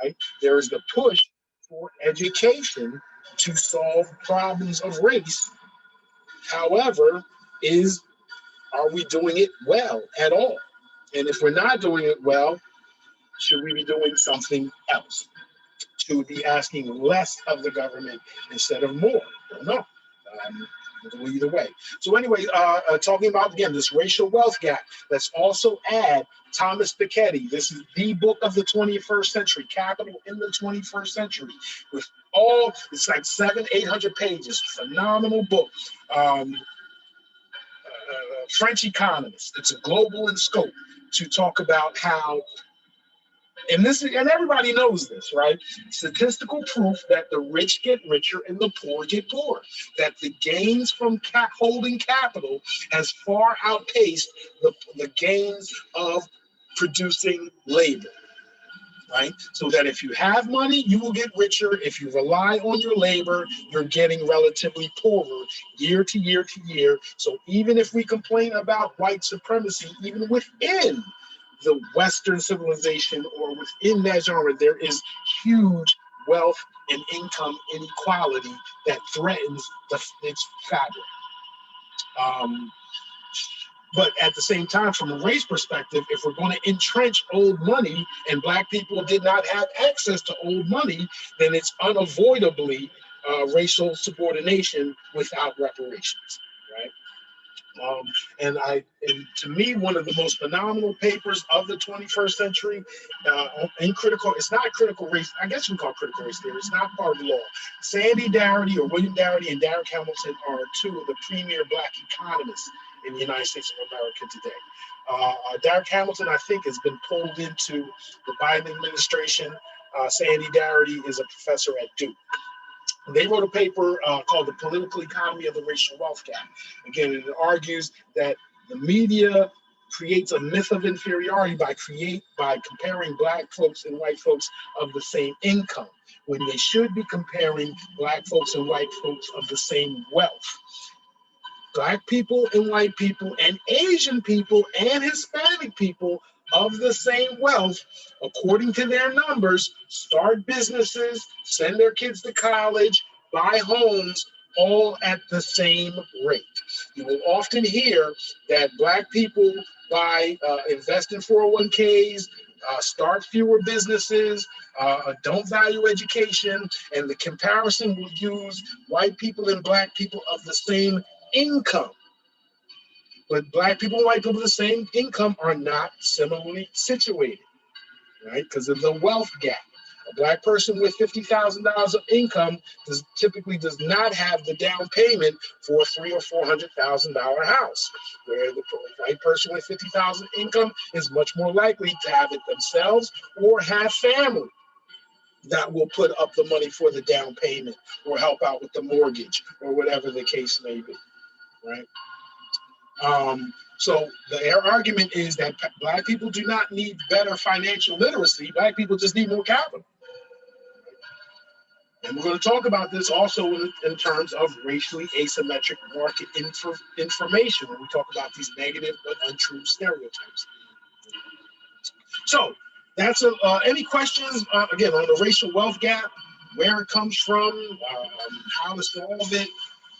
right? There is the push for education to solve problems of race. However, are we doing it well at all? And if we're not doing it well, should we be doing something else? To be asking less of the government instead of more? Don't know. Either way. So anyway, talking about, again, this racial wealth gap, let's also add Thomas Piketty. This is the book of the 21st century, Capital in the 21st Century, with it's like 700-800 pages, phenomenal book. French economist. It's a global in scope to talk about how, and everybody knows this, right? Statistical proof that the rich get richer and the poor get poorer. That the gains from holding capital has far outpaced the gains of producing labor, right? So that if you have money, you will get richer. If you rely on your labor, you're getting relatively poorer year to year to year. So even if we complain about white supremacy, even within the Western civilization or within that genre, there is huge wealth and income inequality that threatens its fabric. But at the same time, from a race perspective, if we're going to entrench old money and black people did not have access to old money, then it's unavoidably racial subordination without reparations, right? And to me, one of the most phenomenal papers of the 21st century in critical, it's not critical race, I guess you can call it critical race theory, it's not part of the law. Sandy Darity, or William Darity, and Derek Hamilton are two of the premier Black economists in the United States of America today. Derek Hamilton, I think, has been pulled into the Biden administration. Sandy Darity is a professor at Duke. They wrote a paper called The Political Economy of the Racial Wealth Gap. Again, it argues that the media creates a myth of inferiority by comparing Black folks and white folks of the same income, when they should be comparing Black folks and white folks of the same wealth. Black people and white people and Asian people and Hispanic people of the same wealth, according to their numbers, start businesses, send their kids to college, buy homes, all at the same rate. You will often hear that Black people invest in 401ks, start fewer businesses, don't value education, and the comparison will use white people and Black people of the same income. But Black people and white people of the same income are not similarly situated, right? Because of the wealth gap. A Black person with $50,000 of income typically does not have the down payment for a $300,000 or $400,000 house, where the white person with $50,000 income is much more likely to have it themselves or have family that will put up the money for the down payment or help out with the mortgage or whatever the case may be, right? So their argument is that Black people do not need better financial literacy. Black people just need more capital. And we're going to talk about this also in terms of racially asymmetric market information when we talk about these negative but untrue stereotypes. So that's any questions, again, on the racial wealth gap, where it comes from, how to solve it,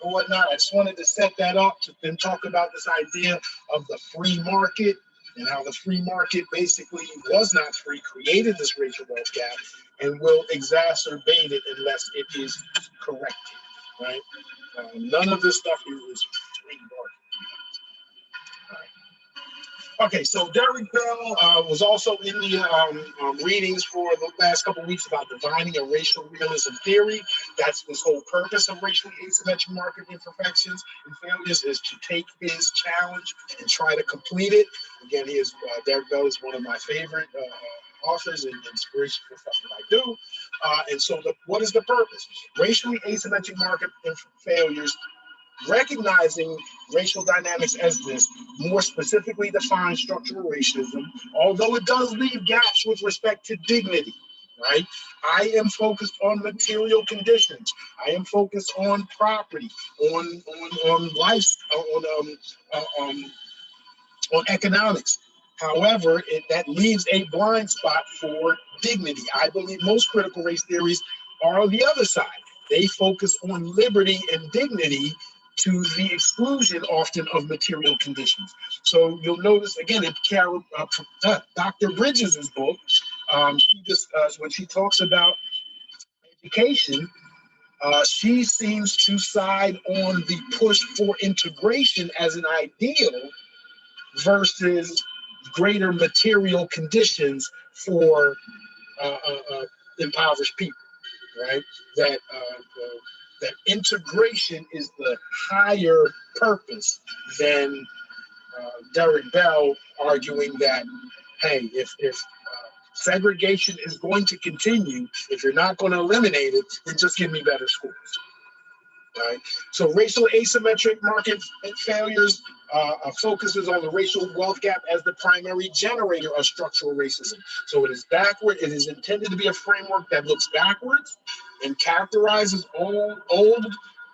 or whatnot. I just wanted to set that up to then talk about this idea of the free market and how the free market basically was not free, created this racial wealth gap, and will exacerbate it unless it is corrected, right? None of this stuff is free market. Okay, so Derek Bell was also in the readings for the last couple of weeks about defining a racial realism theory. That's this whole purpose of racially asymmetric market imperfections and failures, is to take his challenge and try to complete it. Again, Derek Bell is one of my favorite authors and inspiration for stuff that I do. And so what is the purpose? Racially asymmetric market failures, recognizing racial dynamics as this more specifically defines structural racism, although it does leave gaps with respect to dignity, right? I am focused on material conditions. I am focused on property, on life, on economics. However, that leaves a blind spot for dignity. I believe most critical race theories are on the other side. They focus on liberty and dignity to the exclusion often of material conditions. So you'll notice again in Dr. Bridges' book, when she talks about education, she seems to side on the push for integration as an ideal versus greater material conditions for impoverished people, right? That integration is the higher purpose than Derek Bell arguing that, hey, if segregation is going to continue, if you're not going to eliminate it, then just give me better schools. Right? So racial asymmetric market failures focuses on the racial wealth gap as the primary generator of structural racism. So it is backward. It is intended to be a framework that looks backwards and characterizes all old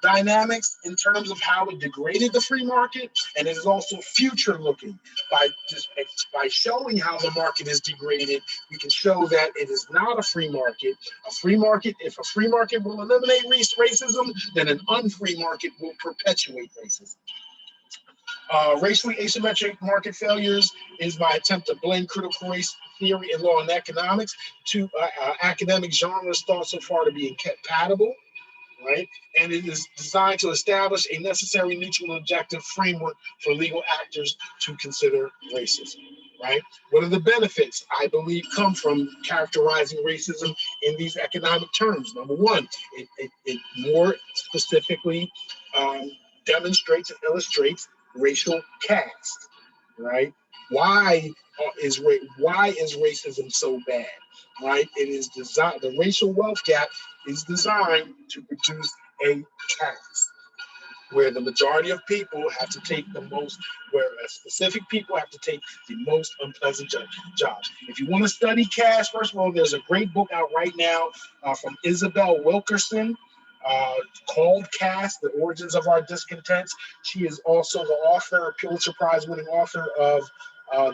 dynamics in terms of how it degraded the free market, and it is also future looking by showing how the market is degraded. We can show that it is not a free market. If a free market will eliminate racism, then an unfree market will perpetuate racism. Racially asymmetric market failures is my attempt to blend critical race theory and law and economics. Two academic genres thought so far to be incompatible. right? And it is designed to establish a necessary neutral and objective framework for legal actors to consider racism, right? What are the benefits I believe come from characterizing racism in these economic terms? Number one, it more specifically demonstrates and illustrates racial caste, right? Why why is racism so bad, right? It is designed, the racial wealth gap is designed to produce a caste where the majority of people have to take the most, where specific people have to take the most unpleasant jobs. If you want to study caste, first of all, there's a great book out right now from Isabel Wilkerson called Caste, The Origins of Our Discontents. She is also the author, Pulitzer Prize winning author of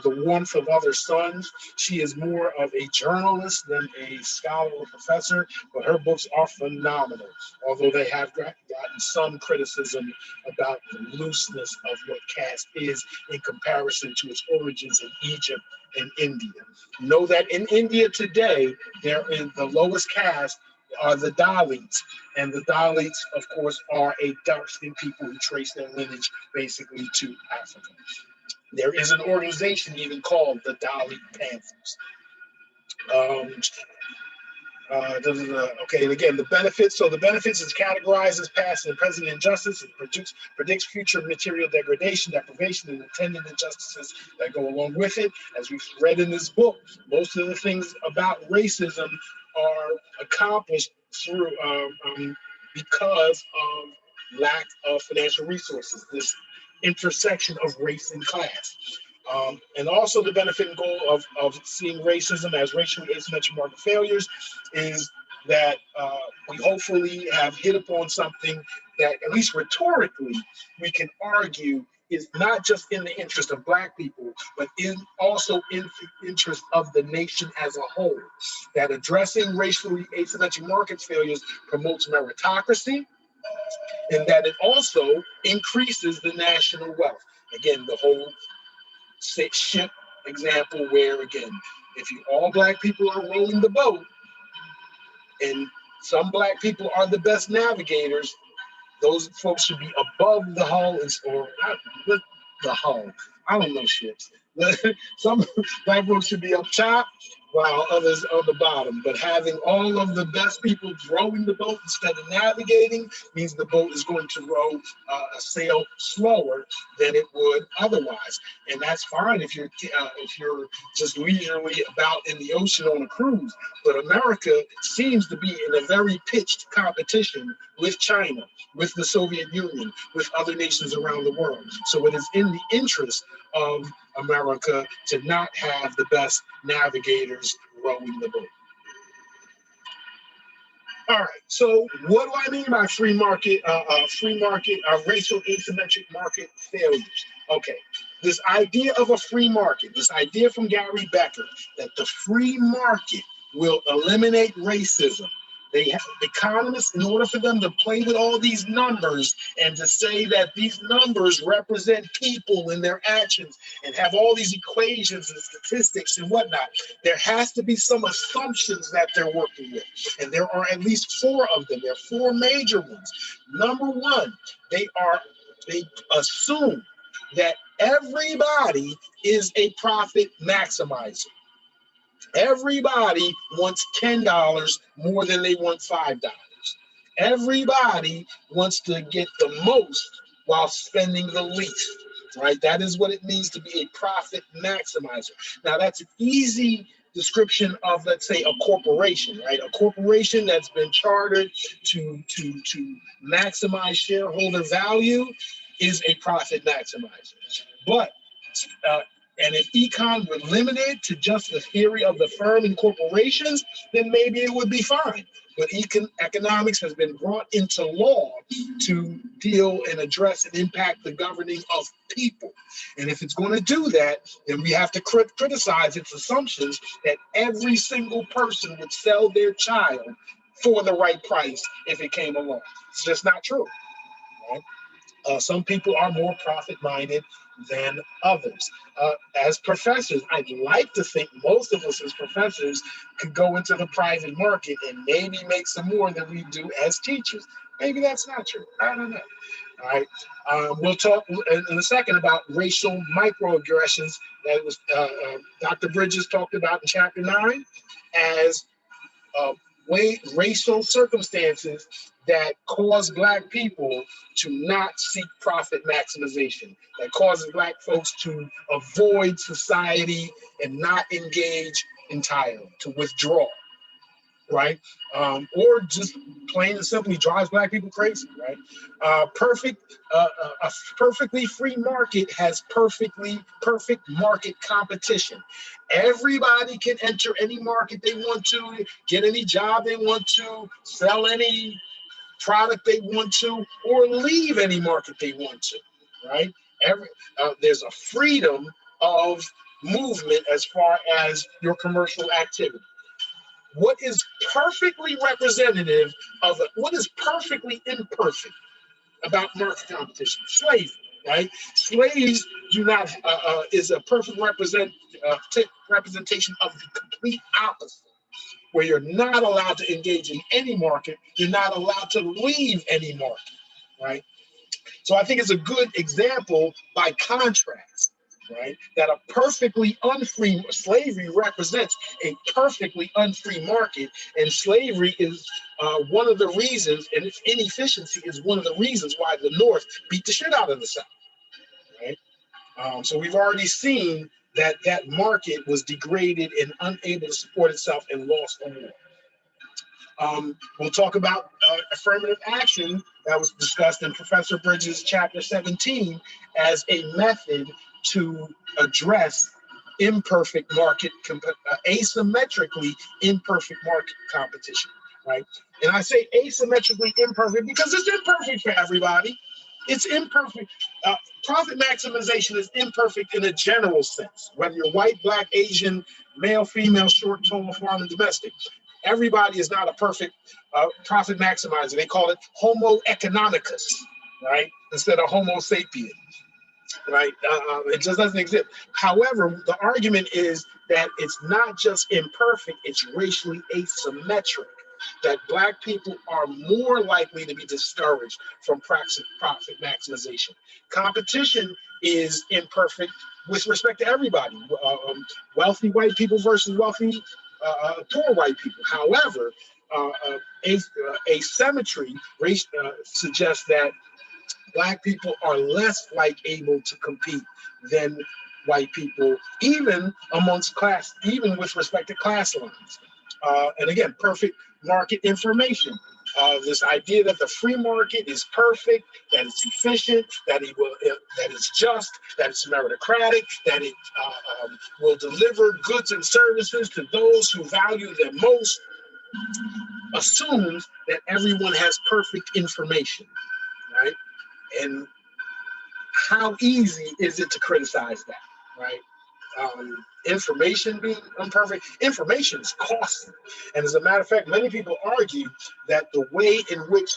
The Warmth of Other Suns. She is more of a journalist than a scholar or professor, but her books are phenomenal, although they have gotten some criticism about the looseness of what caste is in comparison to its origins in Egypt and India. Know that in India today, there is the lowest caste are the Dalits. And the Dalits, of course, are a dark-skinned people who trace their lineage basically to Africa. There is an organization even called the Dalit Panthers. Okay, and again, the benefits. So the benefits is categorized as past and present injustice. It predicts future material degradation, deprivation, and attendant injustices that go along with it. As we've read in this book, most of the things about racism are accomplished through because of lack of financial resources. This intersection of race and class. And also the benefit and goal of seeing racism as racially asymmetric market failures is that we hopefully have hit upon something that, at least rhetorically, we can argue is not just in the interest of Black people, but also in the interest of the nation as a whole. That addressing racially asymmetric market failures promotes meritocracy, and that it also increases the national wealth. Again, the whole ship example where, again, if all Black people are rowing the boat and some Black people are the best navigators, those folks should be above the hull, or not with the hull. I don't know ships. Some Black folks should be up top while others on the bottom. But having all of the best people rowing the boat instead of navigating means the boat is going to row a sail slower than it would otherwise. And that's fine if you're just leisurely about in the ocean on a cruise. But America seems to be in a very pitched competition with China, with the Soviet Union, with other nations around the world. So it is in the interest of America to not have the best navigators rowing the boat. All right, so what do I mean by free market, racial asymmetric market failures? Okay, this idea of a free market, this idea from Gary Becker that the free market will eliminate racism. They have economists, in order for them to play with all these numbers and to say that these numbers represent people and their actions and have all these equations and statistics and whatnot, there has to be some assumptions that they're working with. And there are at least 4 of them. There are 4 major ones. Number one, they assume that everybody is a profit maximizer. Everybody wants $10 more than they want $5. Everybody wants to get the most while spending the least, right? That is what it means to be a profit maximizer. Now, that's an easy description of, let's say, a corporation, right? A corporation that's been chartered to maximize shareholder value is a profit maximizer. But and if econ were limited to just the theory of the firm and corporations, then maybe it would be fine. But economics has been brought into law to deal and address and impact the governing of people. And if it's going to do that, then we have to criticize its assumptions that every single person would sell their child for the right price if it came along. It's just not true. Right? Some people are more profit-minded than others. As professors, I'd like to think most of us as professors could go into the private market and maybe make some more than we do as teachers. Maybe that's not true. I don't know. All right. We'll talk in a second about racial microaggressions that was Dr. Bridges talked about in chapter 9 as racial circumstances that cause Black people to not seek profit maximization, that causes Black folks to avoid society and not engage entirely, to withdraw, right? Or just plain and simply drives Black people crazy, right? A perfectly free market has perfect market competition. Everybody can enter any market they want to, get any job they want to, sell any product they want to, or leave any market they want to, right? There's a freedom of movement as far as your commercial activity. What is perfectly representative of what is perfectly imperfect about market competition? Slavery, right? Slaves do not is a perfect representation of the complete opposite, where you're not allowed to engage in any market, you're not allowed to leave any market, right? So I think it's a good example by contrast, right? That a perfectly unfree slavery represents a perfectly unfree market, and slavery is one of the reasons, and its inefficiency is one of the reasons why the North beat the shit out of the South, right? So we've already seen that that market was degraded and unable to support itself and lost a war. We'll talk about affirmative action that was discussed in Professor Bridges' chapter 17 as a method to address imperfect market, asymmetrically imperfect market competition, right? And I say asymmetrically imperfect because it's imperfect for everybody. It's imperfect. Profit maximization is imperfect in a general sense, whether you're white, Black, Asian, male, female, short, tall, farm, and domestic. Everybody is not a perfect profit maximizer. They call it Homo economicus, right? Instead of Homo sapien, right? It just doesn't exist. However, the argument is that it's not just imperfect, it's racially asymmetric, that Black people are more likely to be discouraged from profit maximization. Competition is imperfect with respect to everybody, wealthy white people versus wealthy poor white people. However, asymmetry suggests that Black people are less able to compete than white people, even amongst class, even with respect to class lines. And again, perfect market information. This idea that the free market is perfect, that it's efficient, that it's just, that it's meritocratic, that it will deliver goods and services to those who value them most, assumes that everyone has perfect information, right? And how easy is it to criticize that, right? Information being imperfect, information is costly. And as a matter of fact, many people argue that the way in which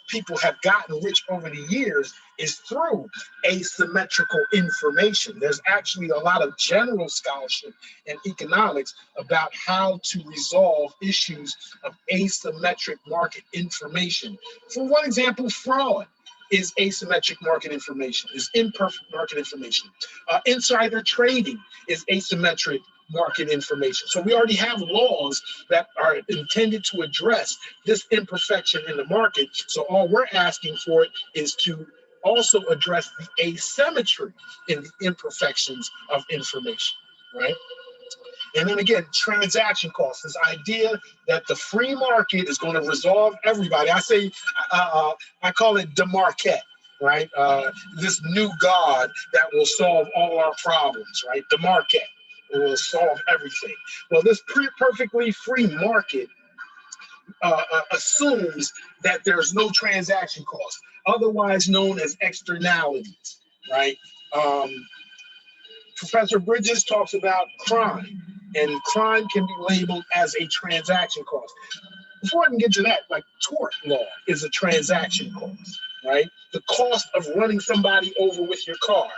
people have gotten rich over the years is through asymmetrical information. There's actually a lot of general scholarship in economics about how to resolve issues of asymmetric market information. For one example, fraud is asymmetric market information, is imperfect market information. Insider trading is asymmetric market information. So we already have laws that are intended to address this imperfection in the market. So all we're asking for is to also address the asymmetry in the imperfections of information, right? And then again, transaction costs, this idea that the free market is going to resolve everybody. I say, I call it DeMarquette, right? This new God that will solve all our problems, right? DeMarquette will solve everything. Well, this perfectly free market assumes that there's no transaction cost, otherwise known as externalities, right? Professor Bridges talks about crime, and crime can be labeled as a transaction cost. Before I can get to that, like tort law is a transaction cost, right? The cost of running somebody over with your car.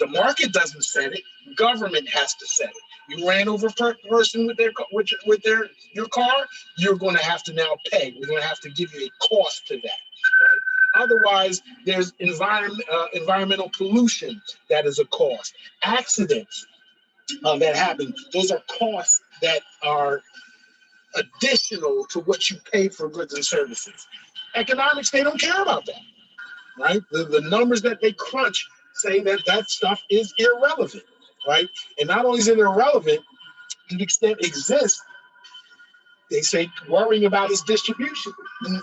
The market doesn't set it. Government has to set it. You ran over a person with your car, you're going to have to now pay. We're going to have to give you a cost to that, right? Otherwise, there's environmental pollution that is a cost. Accidents that happen, those are costs that are additional to what you pay for goods and services. Economics, they don't care about that, right? The numbers that they crunch say that that stuff is irrelevant, right? And not only is it irrelevant, to the extent it exists, they say worrying about its distribution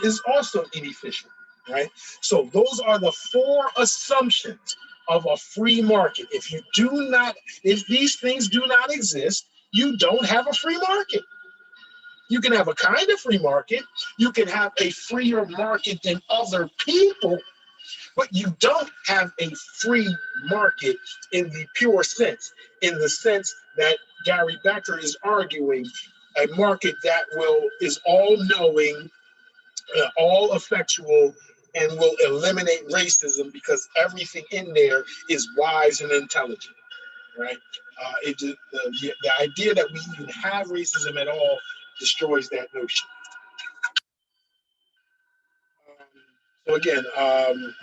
is also inefficient, right? So those are the 4 assumptions of a free market. If these things do not exist, you don't have a free market. You can have a kind of free market. You can have a freer market than other people, but you don't have a free market in the pure sense, in the sense that Gary Becker is arguing, a market that is all-knowing, all effectual, and will eliminate racism because everything in there is wise and intelligent, right? The idea that we even have racism at all destroys that notion. So again,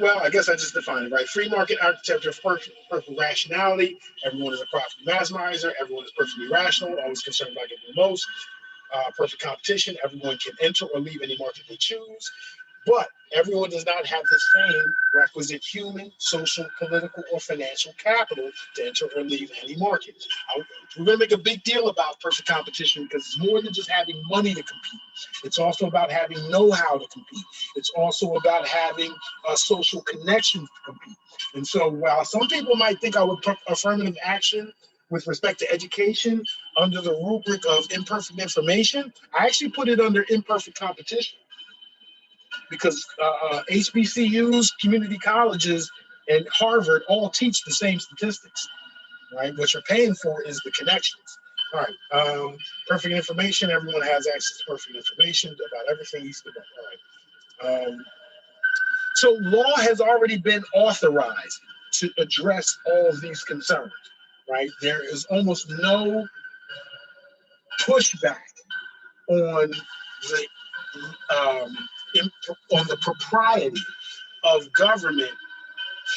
well, I guess I just defined it, right? Free market architecture, perfect rationality. Everyone is a profit maximizer. Everyone is perfectly rational, always concerned about getting the most. Perfect competition. Everyone can enter or leave any market they choose. But everyone does not have the same requisite human, social, political, or financial capital to enter or leave any market. We're going to make a big deal about perfect competition because it's more than just having money to compete. It's also about having know-how to compete. It's also about having social connections to compete. And so while some people might think I would put affirmative action with respect to education under the rubric of imperfect information, I actually put it under imperfect competition. Because HBCUs, community colleges, and Harvard all teach the same statistics, right? What you're paying for is the connections. All right, perfect information. Everyone has access to perfect information about everything he's doing. All right. So law has already been authorized to address all of these concerns, right? There is almost no pushback on the propriety of government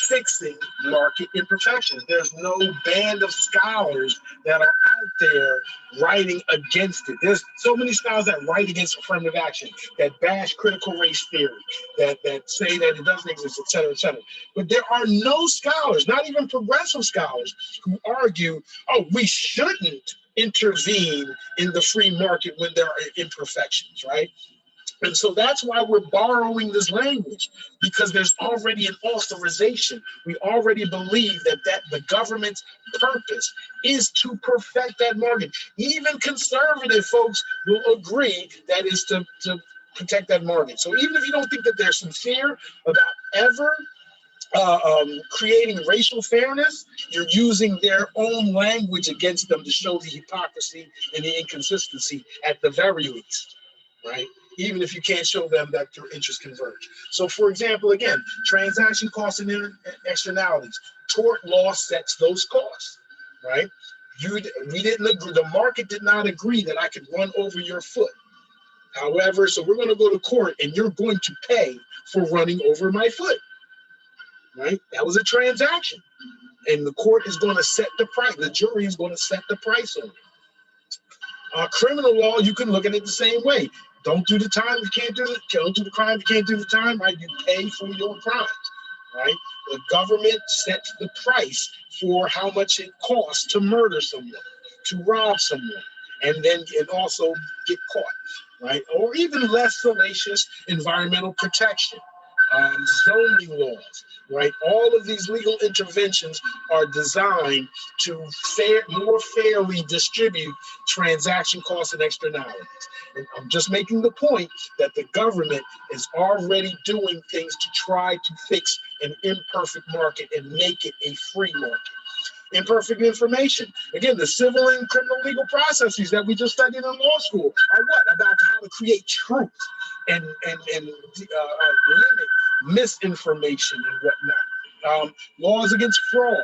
fixing market imperfections. There's no band of scholars that are out there writing against it. There's so many scholars that write against affirmative action, that bash critical race theory, that say that it doesn't exist, et cetera, et cetera. But there are no scholars, not even progressive scholars, who argue, oh, we shouldn't intervene in the free market when there are imperfections, right? And so that's why we're borrowing this language, because there's already an authorization. We already believe that the government's purpose is to perfect that market. Even conservative folks will agree that is to protect that market. So even if you don't think that they're sincere about ever creating racial fairness, you're using their own language against them to show the hypocrisy and the inconsistency at the very least, right? Even if you can't show them that your interests converge. So for example, again, transaction costs and externalities. Tort law sets those costs, right? We didn't agree, the market did not agree that I could run over your foot. However, so we're going to go to court and you're going to pay for running over my foot, right? That was a transaction. And the court is going to set the price. The jury is going to set the price on it. Criminal law, you can look at it the same way. Don't do the time, you can't do it. Don't do the crime, you can't do the time, right? You pay for your crimes, right? The government sets the price for how much it costs to murder someone, to rob someone, and also get caught, right? Or even less salacious environmental protection, zoning laws, right? All of these legal interventions are designed to more fairly distribute transaction costs and externalities. And I'm just making the point that the government is already doing things to try to fix an imperfect market and make it a free market. Imperfect information. Again, the civil and criminal legal processes that we just studied in law school are what? About how to create truth and limit misinformation and whatnot. Laws against fraud,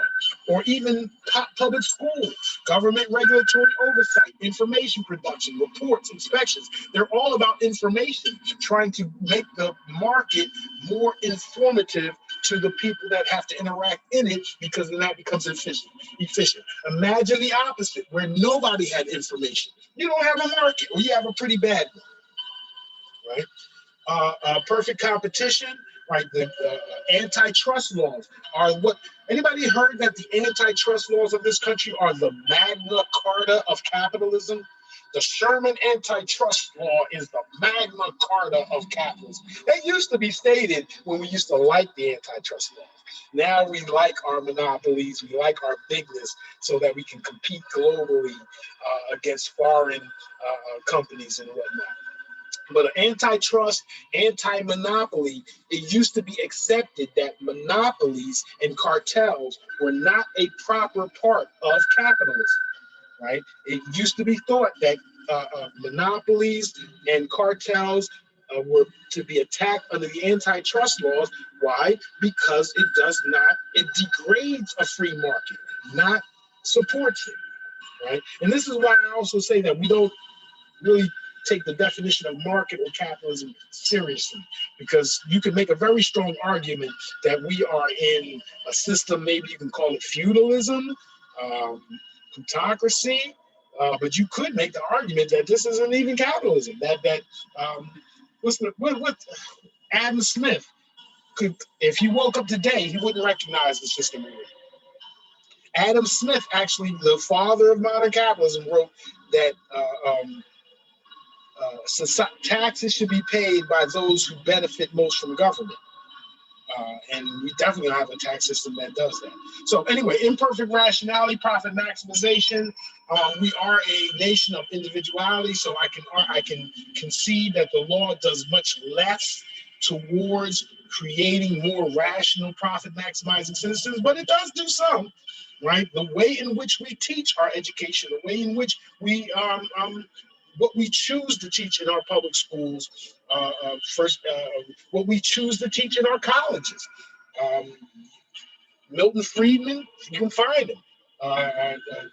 or even public schools, government regulatory oversight, information production, reports, inspections. They're all about information, trying to make the market more informative to the people that have to interact in it, because then that becomes efficient. Imagine the opposite, where nobody had information. You don't have a market, or you have a pretty bad one, right? Perfect competition, right? The antitrust laws are what, anybody heard that the antitrust laws of this country are the Magna Carta of capitalism? The Sherman antitrust law is the Magna Carta of capitalism. That used to be stated when we used to like the antitrust laws. Now we like our monopolies, we like our bigness, so that we can compete globally against foreign companies and whatnot. But antitrust, anti-monopoly, it used to be accepted that monopolies and cartels were not a proper part of capitalism, right? It used to be thought that monopolies and cartels were to be attacked under the antitrust laws. Why? Because it degrades a free market, not supports it, right? And this is why I also say that we don't really take the definition of market or capitalism seriously, because you can make a very strong argument that we are in a system, maybe you can call it feudalism, plutocracy, but you could make the argument that this isn't even capitalism. What Adam Smith could, if he woke up today, he wouldn't recognize the system we're in. Adam Smith, actually the father of modern capitalism, wrote that taxes should be paid by those who benefit most from government. And we definitely don't have a tax system that does that. So anyway, imperfect rationality, profit maximization. We are a nation of individuality, so I can concede that the law does much less towards creating more rational, profit maximizing citizens, but it does do some, right? The way in which we teach our education, the way in which we what we choose to teach in our public schools, what we choose to teach in our colleges. Milton Friedman, you can find him.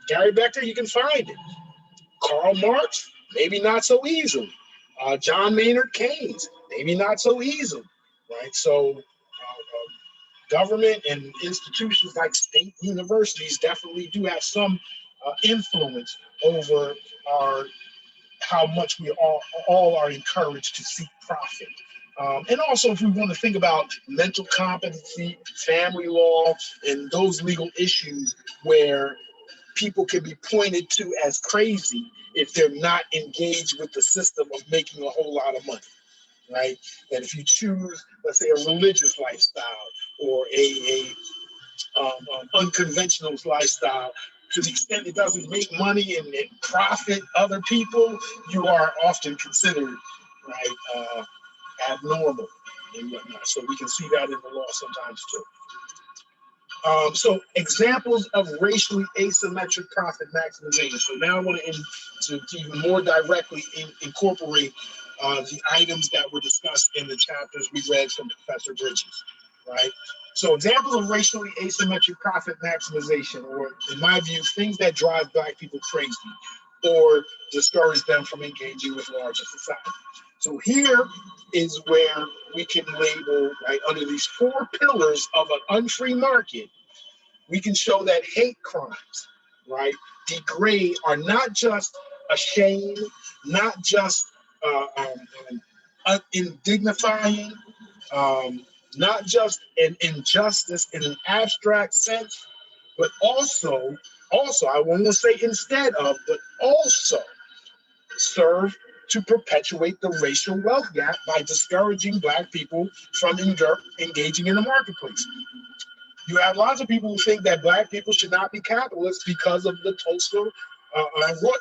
Gary Becker, you can find him. Karl Marx, maybe not so easily. John Maynard Keynes, maybe not so easily, right? So government and institutions like state universities definitely do have some influence over how much we all are encouraged to seek profit. And also, if we want to think about mental competency, family law, and those legal issues where people can be pointed to as crazy if they're not engaged with the system of making a whole lot of money, right? That if you choose, let's say, a religious lifestyle or a unconventional lifestyle, to the extent it doesn't make money and profit other people, you are often considered, right, abnormal and whatnot. So we can see that in the law sometimes too. So examples of racially asymmetric profit maximization. So now I want to even more directly incorporate the items that were discussed in the chapters we read from Professor Bridges, right? So examples of racially asymmetric profit maximization, or in my view, things that drive Black people crazy or discourage them from engaging with larger society. So here is where we can label, right, under these 4 pillars of an unfree market, we can show that hate crimes, right, degrade, are not just a shame, not just indignifying, not just an injustice in an abstract sense, but also I want to say instead of, but also serve to perpetuate the racial wealth gap by discouraging Black people from engaging in the marketplace. You have lots of people who think that Black people should not be capitalists because of the Tulsa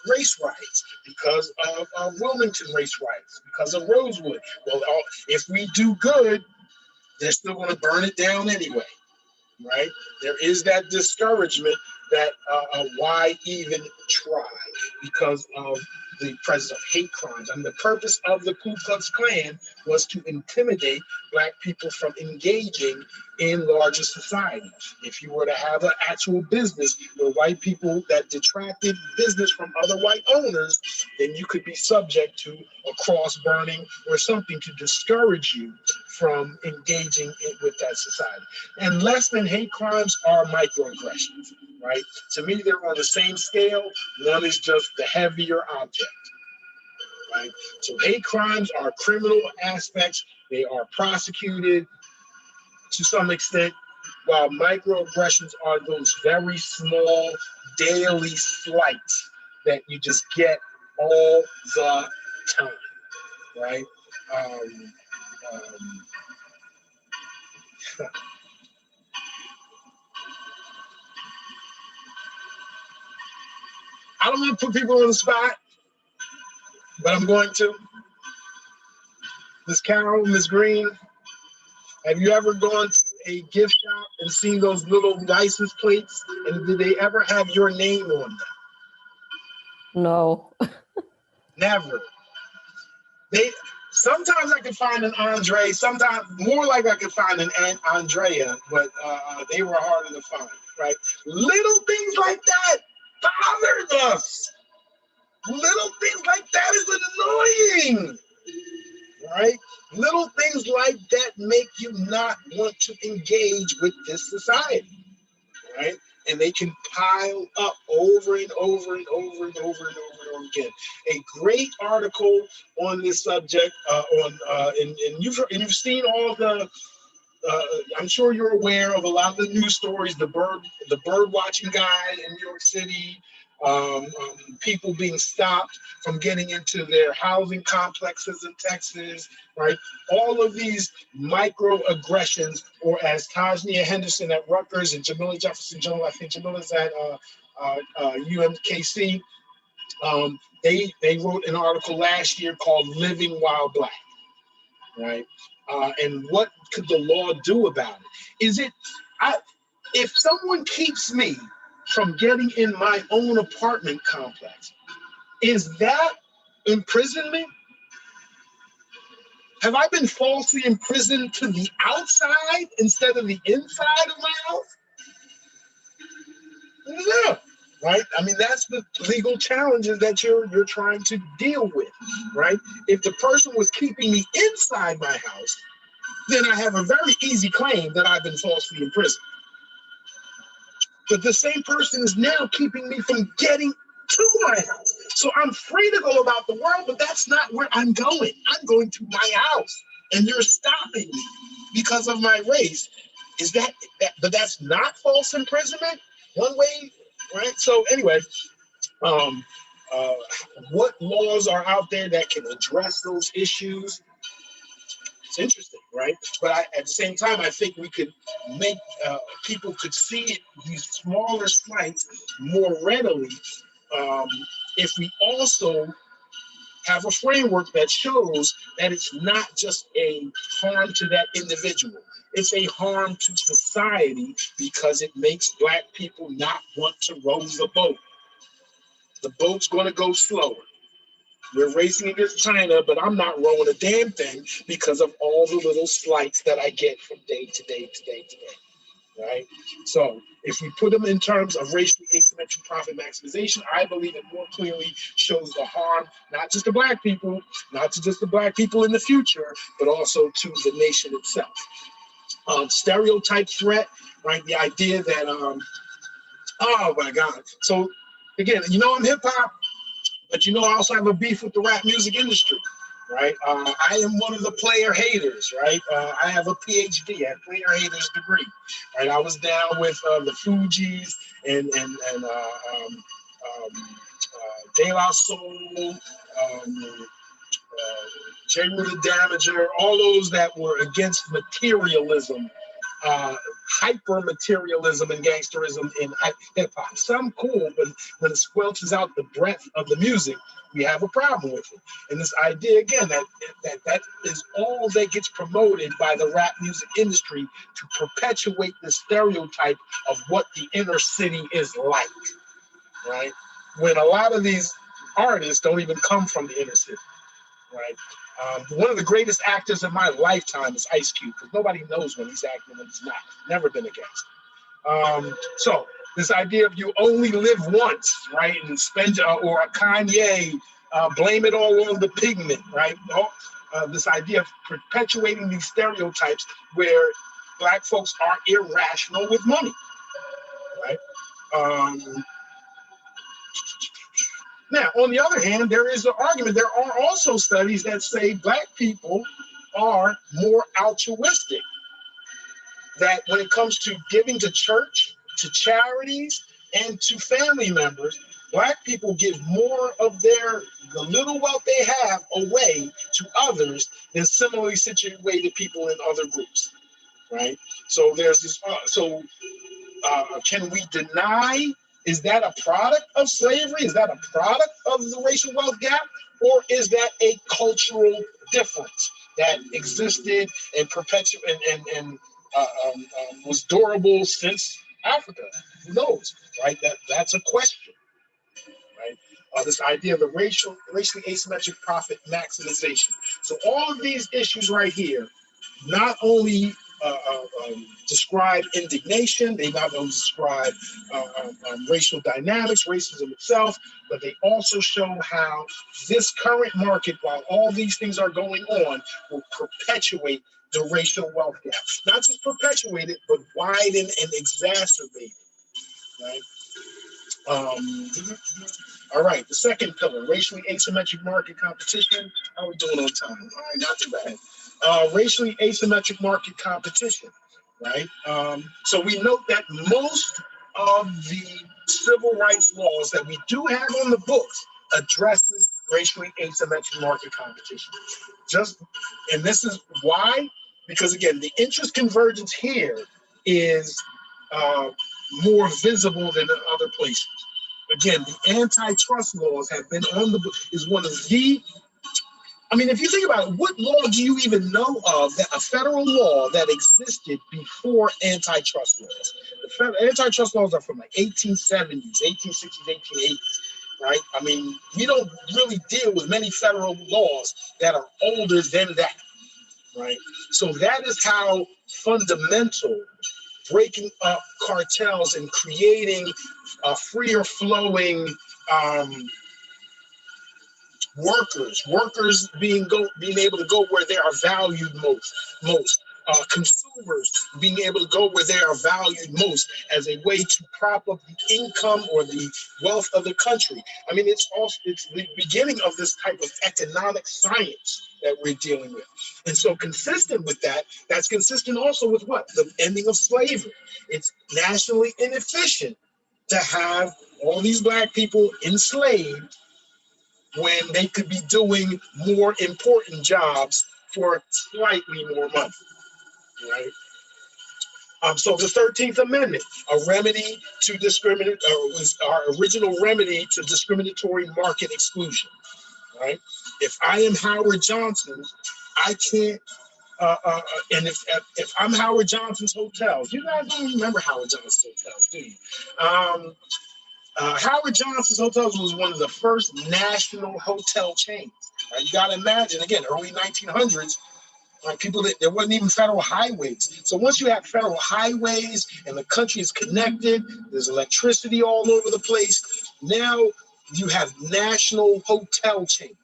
race riots, because of Wilmington race riots, because of Rosewood. Well, if we do good, they're still going to burn it down anyway, right? There is that discouragement that why even try, because of the presence of hate crimes. And the purpose of the Ku Klux Klan was to intimidate Black people from engaging in larger society. If you were to have an actual business where white people that detracted business from other white owners, then you could be subject to a cross burning or something to discourage you from engaging with that society. And less than hate crimes are microaggressions, right? To me, they're on the same scale. One is just the heavier object, right? So hate crimes are criminal aspects. They are prosecuted to some extent, while microaggressions are those very small daily slights that you just get all the time, right? I don't want to put people on the spot, but I'm going to. Miss Carol, Miss Green, have you ever gone to a gift shop and seen those little license plates? And did they ever have your name on them? No. Never. Sometimes I can find an Andre, sometimes more like I can find an Aunt Andrea, but they were harder to find, right? Little things like that bothered us. Little things like that is annoying, right? Little things like that make you not want to engage with this society, right? And they can pile up over and over and over and over and over and over again. A great article on this subject, and you've seen all the. I'm sure you're aware of a lot of the news stories. The bird watching guy in New York City. People being stopped from getting into their housing complexes in Texas, right? All of these microaggressions, or as Tajnia Henderson at Rutgers and Jamila Jefferson Jones, I think Jamila's at UMKC, they wrote an article last year called "Living While Black," right? And what could the law do about it? If someone keeps me from getting in my own apartment complex, is that imprisonment? Have I been falsely imprisoned to the outside instead of the inside of my house? No, right? I mean, that's the legal challenges that you're trying to deal with, right? If the person was keeping me inside my house, then I have a very easy claim that I've been falsely imprisoned. But the same person is now keeping me from getting to my house. So I'm free to go about the world, but that's not where I'm going. I'm going to my house, and you're stopping me because of my race. But that's not false imprisonment? One way, right? So anyway, what laws are out there that can address those issues? It's interesting, right? But at the same time, I think we could make people could see these smaller slights more readily if we also have a framework that shows that it's not just a harm to that individual. It's a harm to society because it makes Black people not want to row the boat. The boat's going to go slower. We're racing against China, but I'm not rowing a damn thing because of all the little slights that I get from day to day to day to day, right? So if we put them in terms of racially asymmetric profit maximization, I believe it more clearly shows the harm, not just to Black people, not to just the Black people in the future, but also to the nation itself. Stereotype threat, right? The idea that, oh my God. So again, I'm hip hop, but I also have a beef with the rap music industry, right? I am one of the player haters, right? I have a PhD, I have player haters degree, right? I was down with the Fugees and De La Soul, J. Rue the Damager, all those that were against materialism, hyper materialism and gangsterism in hip hop. Some cool, but when it squelches out the breadth of the music, we have a problem with it. And this idea again that is all that gets promoted by the rap music industry to perpetuate the stereotype of what the inner city is like, right? When a lot of these artists don't even come from the inner city, right? One of the greatest actors in my lifetime is Ice Cube, because nobody knows when he's acting and when he's not. Never been a gangster. So this idea of you only live once, right? And spend, or a Kanye, blame it all on the pigment, right? This idea of perpetuating these stereotypes where Black folks are irrational with money, right? Now, on the other hand, there is the argument. There are also studies that say Black people are more altruistic. That when it comes to giving to church, to charities, and to family members, Black people give more of the little wealth they have away to others than similarly situated people in other groups, right? So there's this, can we deny, is that a product of slavery? Is that a product of the racial wealth gap? Or is that a cultural difference that existed and was durable since Africa? Who knows, right? That's a question, right? This idea of the racially asymmetric profit maximization. So all of these issues right here not only describe indignation, they not only describe racial dynamics, racism itself, but they also show how this current market, while all these things are going on, will perpetuate the racial wealth gap. Not just perpetuate it, but widen and exacerbate it, right? All right, the second pillar, racially asymmetric market competition. How are we doing on time? All right, not too bad. Racially asymmetric market competition, right? So we note that most of the civil rights laws that we do have on the books addresses racially asymmetric market competition. And this is why, because again, the interest convergence here is more visible than in other places. Again, the antitrust laws have been on the book, is one of the, I mean, if you think about it, what law do you even know of, that a federal law that existed before antitrust laws? The antitrust laws are from like 1870s, 1860s, 1880s, right? I mean, we don't really deal with many federal laws that are older than that, right? So that is how fundamental breaking up cartels and creating a freer flowing workers being able to go where they are valued most. Consumers being able to go where they are valued most as a way to prop up the income or the wealth of the country. I mean, it's the beginning of this type of economic science that we're dealing with. And so consistent with that, that's consistent also with what? The ending of slavery. It's nationally inefficient to have all these Black people enslaved when they could be doing more important jobs for slightly more money, right? So the 13th Amendment, a remedy to was our original remedy to discriminatory market exclusion, right? If I am Howard Johnson, I can't, and if I'm Howard Johnson's Hotels, you guys don't remember Howard Johnson's Hotels, do you? Howard Johnson's Hotels was one of the first national hotel chains. Right? You got to imagine, again, early 1900s, there wasn't even federal highways. So once you have federal highways and the country is connected, there's electricity all over the place. Now you have national hotel chains.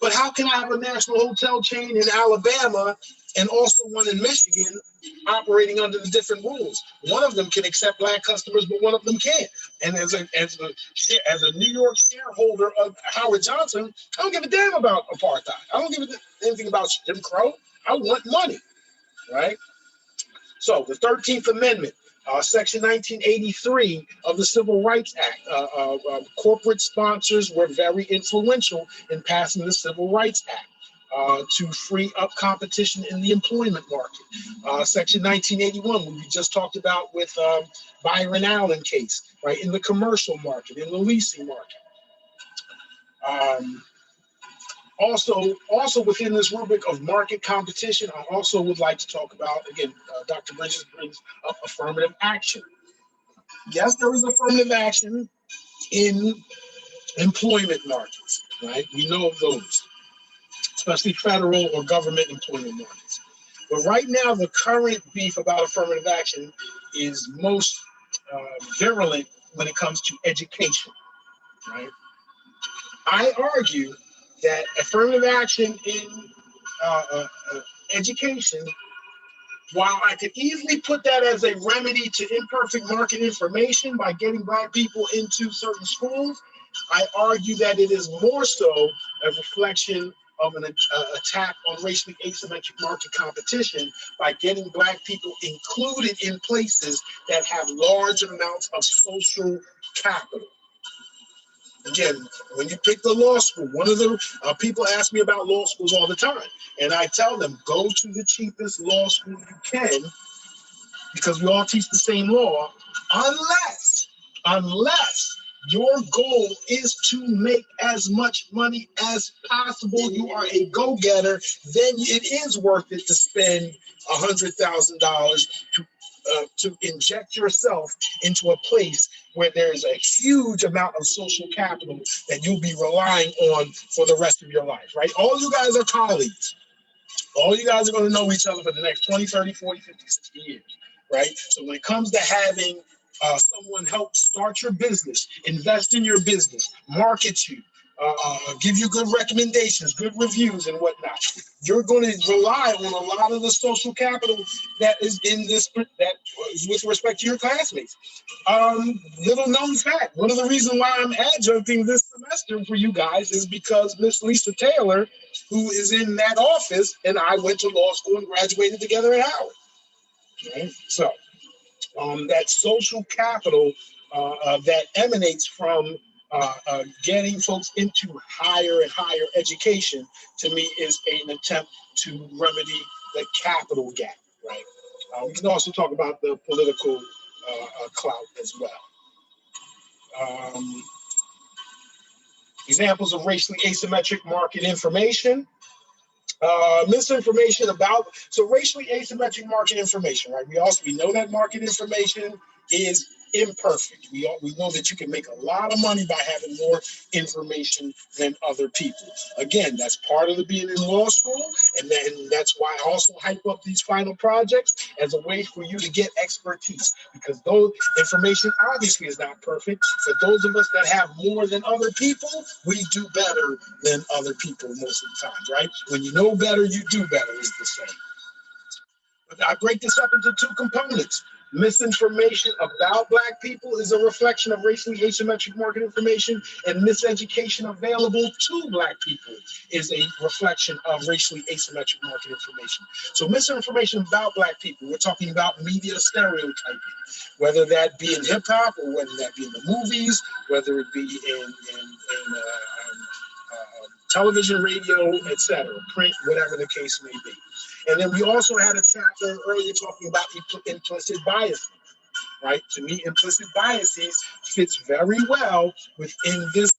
But how can I have a national hotel chain in Alabama and also one in Michigan operating under the different rules? One of them can accept Black customers, but one of them can't. And as a New York shareholder of Howard Johnson, I don't give a damn about apartheid. I don't give anything about Jim Crow. I want money, right? So the 13th Amendment, Section 1983 of the Civil Rights Act. Corporate sponsors were very influential in passing the Civil Rights Act to free up competition in the employment market. Section 1981, we just talked about with Byron Allen case, right, in the commercial market, in the leasing market. Also within this rubric of market competition, I also would like to talk about, again, Dr. Bridges brings up affirmative action. Yes, there is affirmative action in employment markets, right? We know of those, especially federal or government employment markets. But right now, the current beef about affirmative action is most virulent when it comes to education, right? I argue that affirmative action in education, while I could easily put that as a remedy to imperfect market information by getting Black people into certain schools, I argue that it is more so a reflection of an attack on racially asymmetric market competition by getting Black people included in places that have large amounts of social capital. Again, when you pick the law school, one of the people ask me about law schools all the time, and I tell them, go to the cheapest law school you can, because we all teach the same law, unless your goal is to make as much money as possible, you are a go-getter, then it is worth it to spend $100,000 to inject yourself into a place where there is a huge amount of social capital that you'll be relying on for the rest of your life, right? All you guys are colleagues. All you guys are going to know each other for the next 20, 30, 40, 50, 60 years, right? So when it comes to having someone help start your business, invest in your business, market you, give you good recommendations, good reviews and whatnot, you're going to rely on a lot of the social capital that is in this, that is with respect to your classmates. Little known fact, one of the reasons why I'm adjuncting this semester for you guys is because Miss Lisa Taylor, who is in that office, and I went to law school and graduated together at Howard. Okay? So that social capital that emanates from getting folks into higher and higher education, to me, is an attempt to remedy the capital gap, right? We can also talk about the political clout as well. Examples of racially asymmetric market information. Misinformation about, so racially asymmetric market information, right? We know that market information is imperfect. We know that you can make a lot of money by having more information than other people. Again, that's part of the being in law school, and then that's why I also hype up these final projects as a way for you to get expertise, because those information obviously is not perfect. For those of us that have more than other people, we do better than other people most of the time, right? When you know better, you do better is the saying. But I break this up into two components. Misinformation about Black people is a reflection of racially asymmetric market information, and miseducation available to Black people is a reflection of racially asymmetric market information. So misinformation about Black people, we're talking about media stereotyping, whether that be in hip hop or whether that be in the movies, whether it be in television, radio, etc., print, whatever the case may be. And then we also had a chapter earlier talking about implicit biases, right? To me, implicit biases fits very well within this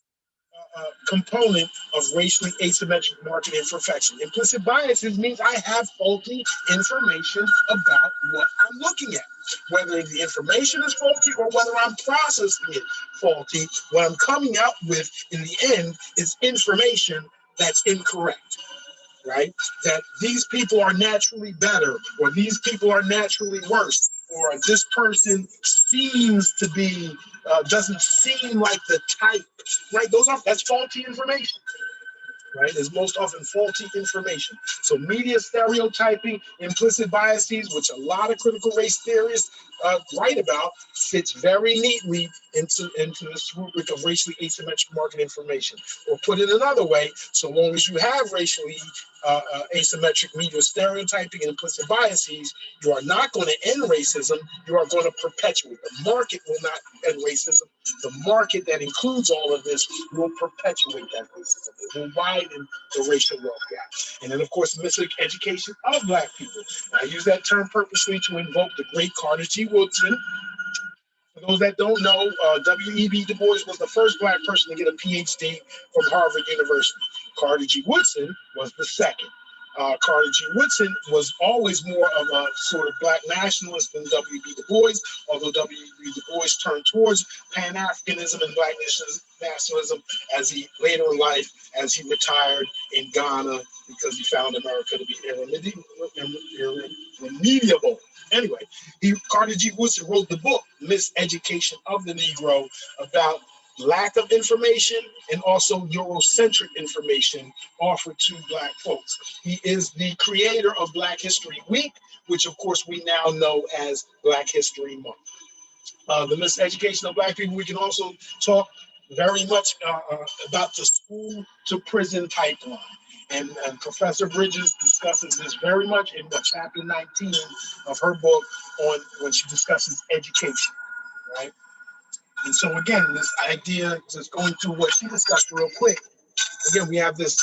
component of racially asymmetric market imperfection. Implicit biases means I have faulty information about what I'm looking at. Whether the information is faulty or whether I'm processing it faulty, what I'm coming out with in the end is information that's incorrect, right? That these people are naturally better, or these people are naturally worse, or this person seems to be, doesn't seem like the type, right? That's faulty information, right? It's most often faulty information. So media stereotyping, implicit biases, which a lot of critical race theorists write about, fits very neatly into this rubric of racially asymmetric market information. Or put it another way, so long as you have racially asymmetric media stereotyping and implicit biases, you are not going to end racism, you are going to perpetuate. The market will not end racism. The market that includes all of this will perpetuate that racism. It will widen the racial wealth gap. And then, of course, miseducation of Black people. I use that term purposely to invoke the great Carter G. Woodson. For those that don't know, W.E.B. Du Bois was the first Black person to get a PhD from Harvard University. Carter G. Woodson was the second. Carter G. Woodson was always more of a sort of black nationalist than W.B. Du Bois, although W.B. Du Bois turned towards Pan-Africanism and black nationalism as he later in life, as he retired in Ghana because he found America to be irremediable. Anyway, Carter G. Woodson wrote the book, MisEducation of the Negro, about lack of information and also Eurocentric information offered to black folks. He is the creator of Black History Week, which of course we now know as Black History Month. The miseducation of black people, we can also talk very much about the school to prison pipeline. And Professor Bridges discusses this very much in chapter 19 of her book on when she discusses education, right? And so again, this idea, just going through what she discussed real quick, again, we have this,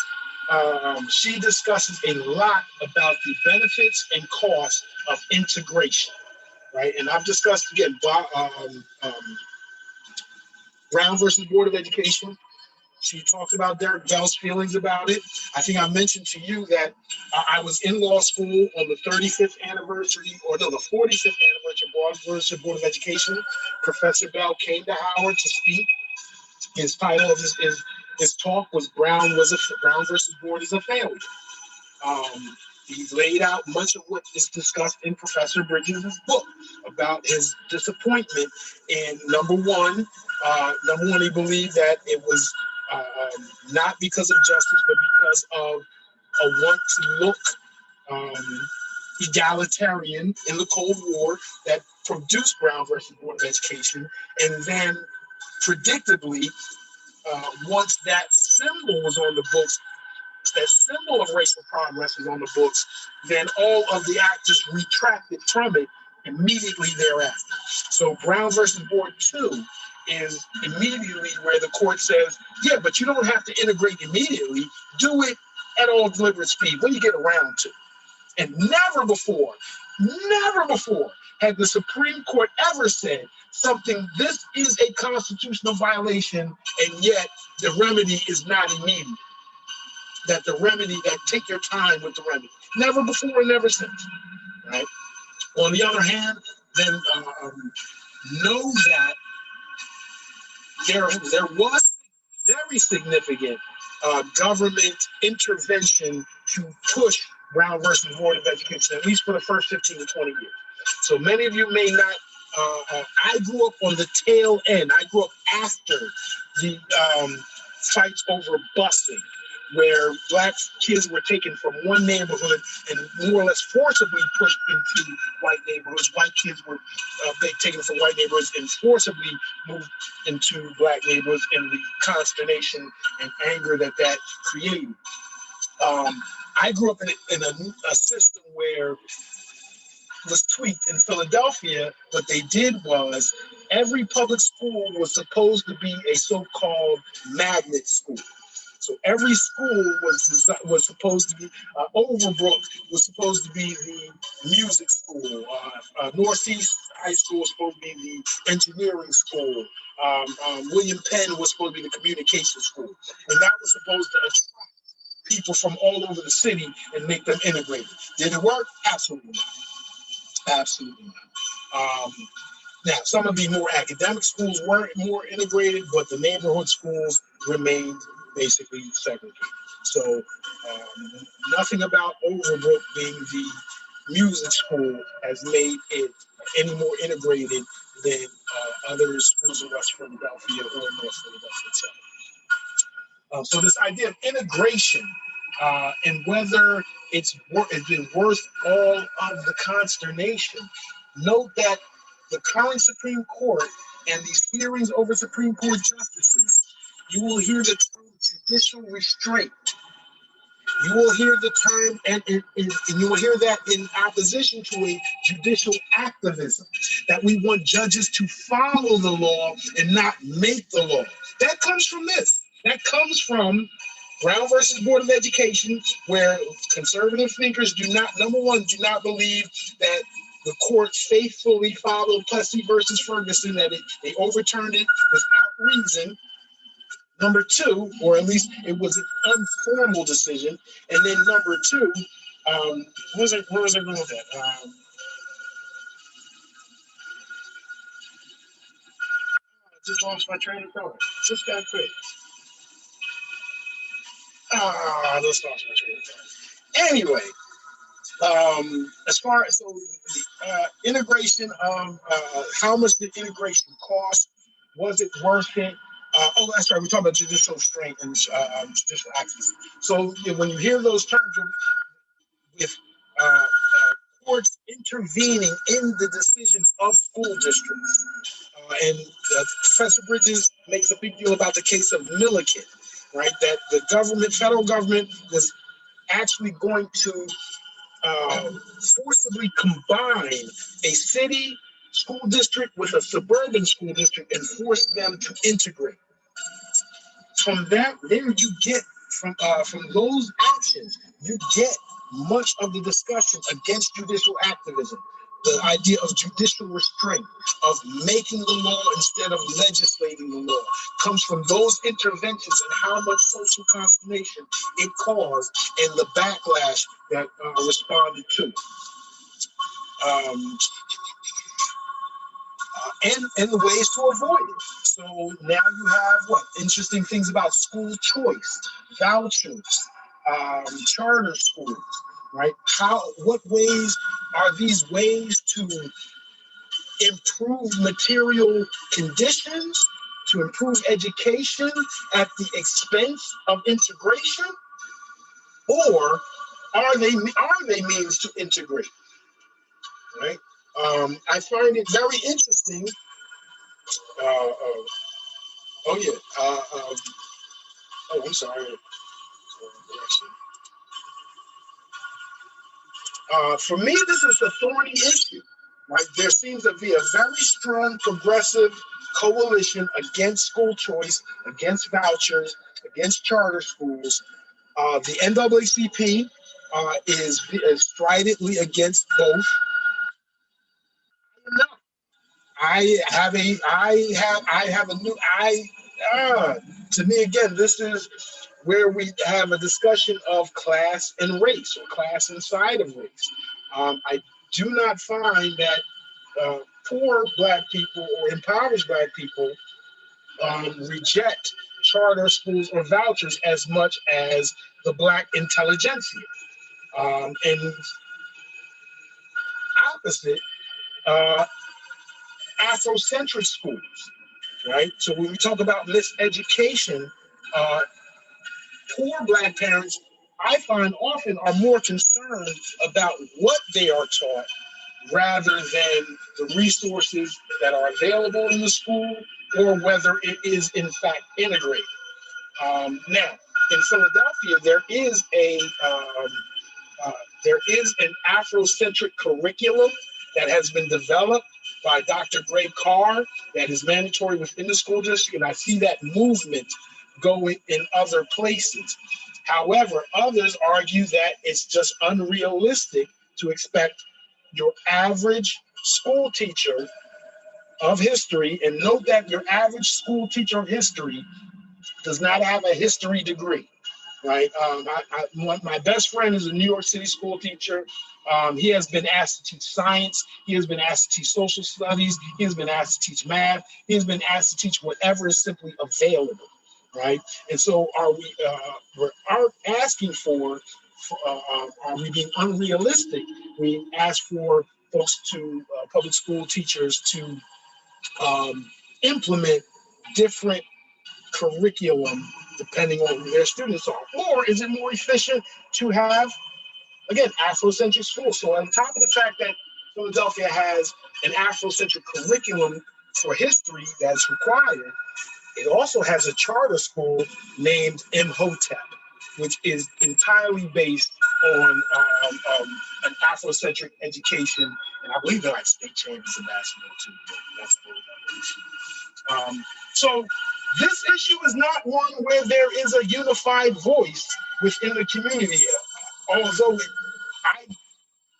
she discusses a lot about the benefits and costs of integration, right? And I've discussed, again, Brown versus Board of Education. She talked about Derek Bell's feelings about it. I think I mentioned to you that I was in law school on the 35th anniversary, or no, the 45th anniversary of Brown versus Board of Education. Professor Bell came to Howard to speak. His title of his talk was Brown versus Board is a failure. He laid out much of what is discussed in Professor Bridges' book about his disappointment in number one, he believed that it was not because of justice, but because of a want to look egalitarian in the Cold War that produced Brown versus Board of Education. And then predictably, once that symbol was on the books, that symbol of racial progress was on the books, then all of the actors retracted from it immediately thereafter. So Brown versus Board 2 is immediately where the court says, yeah, but you don't have to integrate immediately. Do it at all deliberate speed when you get around to. And never before had the Supreme Court ever said something, this is a constitutional violation, and yet the remedy is not immediate. That take your time with the remedy. Never before and never since, right? On the other hand, then know that there was very significant government intervention to push Brown versus Board of Education, at least for the first 15 to 20 years. So many of you may not, I grew up on the tail end. I grew up after the fights over busing, where black kids were taken from one neighborhood and more or less forcibly pushed into white neighborhoods. White kids were taken from white neighborhoods and forcibly moved into black neighborhoods, and the consternation and anger that created. I grew up in a system where it was tweaked. In Philadelphia, what they did was every public school was supposed to be a so-called magnet school. So every school was supposed to be, Overbrook was supposed to be the music school. Northeast High School was supposed to be the engineering school. William Penn was supposed to be the communication school. And that was supposed to attract people from all over the city and make them integrated. Did it work? Absolutely not. Absolutely not. Now, some of the more academic schools were more integrated, but the neighborhood schools remained basically segregated. So nothing about Overbrook being the music school has made it any more integrated than other schools in West Philadelphia or North Philadelphia itself. So this idea of integration and whether it's been worth all of the consternation, note that the current Supreme Court and these hearings over Supreme Court justices, you will hear the term judicial restraint. You will hear the term, and you will hear that in opposition to a judicial activism, that we want judges to follow the law and not make the law. That comes from this. That comes from Brown versus Board of Education, where conservative thinkers do not believe that the court faithfully followed Plessy versus Ferguson, that they overturned it without reason. Number two, or at least it was an informal decision. And then number two, Where was I going with that? I just lost my train of thought. Just that quick. I just lost my train of thought. Anyway, as far as integration of how much did integration cost? Was it worth it? Oh, that's right. We're talking about judicial restraint and judicial access. So when you hear those terms, with courts intervening in the decisions of school districts, and Professor Bridges makes a big deal about the case of Milliken, right? That the government, federal government, was actually going to forcibly combine a city school district with a suburban school district and force them to integrate. From that, there you get from those actions, you get much of the discussion against judicial activism. The idea of judicial restraint, of making the law instead of legislating the law, comes from those interventions and how much social consternation it caused and the backlash that responded to. And the ways to avoid it. So now you have what? Interesting things about school choice, vouchers, charter schools, right? What ways are these ways to improve material conditions, to improve education at the expense of integration? Or are they means to integrate, right? I find it very interesting. Oh yeah. I'm sorry. For me, this is a thorny issue. Right? There seems to be a very strong progressive coalition against school choice, against vouchers, against charter schools. The NAACP is stridently against both. I have a new to me again, this is where we have a discussion of class and race, or class inside of race. I do not find that poor Black people or impoverished Black people reject charter schools or vouchers as much as the Black intelligentsia. And opposite, Afrocentric schools, right? So when we talk about miseducation, poor Black parents, I find often are more concerned about what they are taught rather than the resources that are available in the school or whether it is in fact integrated. Now, in Philadelphia, there is an Afrocentric curriculum that has been developed by Dr. Greg Carr that is mandatory within the school district, and I see that movement going in other places. However, others argue that it's just unrealistic to expect your average school teacher of history, and note that your average school teacher of history does not have a history degree, right? My best friend is a New York City school teacher. He has been asked to teach science. He has been asked to teach social studies. He has been asked to teach math. He has been asked to teach whatever is simply available, right? And so we're asking for are we being unrealistic? We ask for folks public school teachers to implement different curriculum depending on who their students are? Or is it more efficient to have, again, Afrocentric schools? So on top of the fact that Philadelphia has an Afrocentric curriculum for history that's required, it also has a charter school named Imhotep, which is entirely based on an Afrocentric education. And I believe they're like state champions in basketball too. That's another issue. So this issue is not one where there is a unified voice within the community. Although I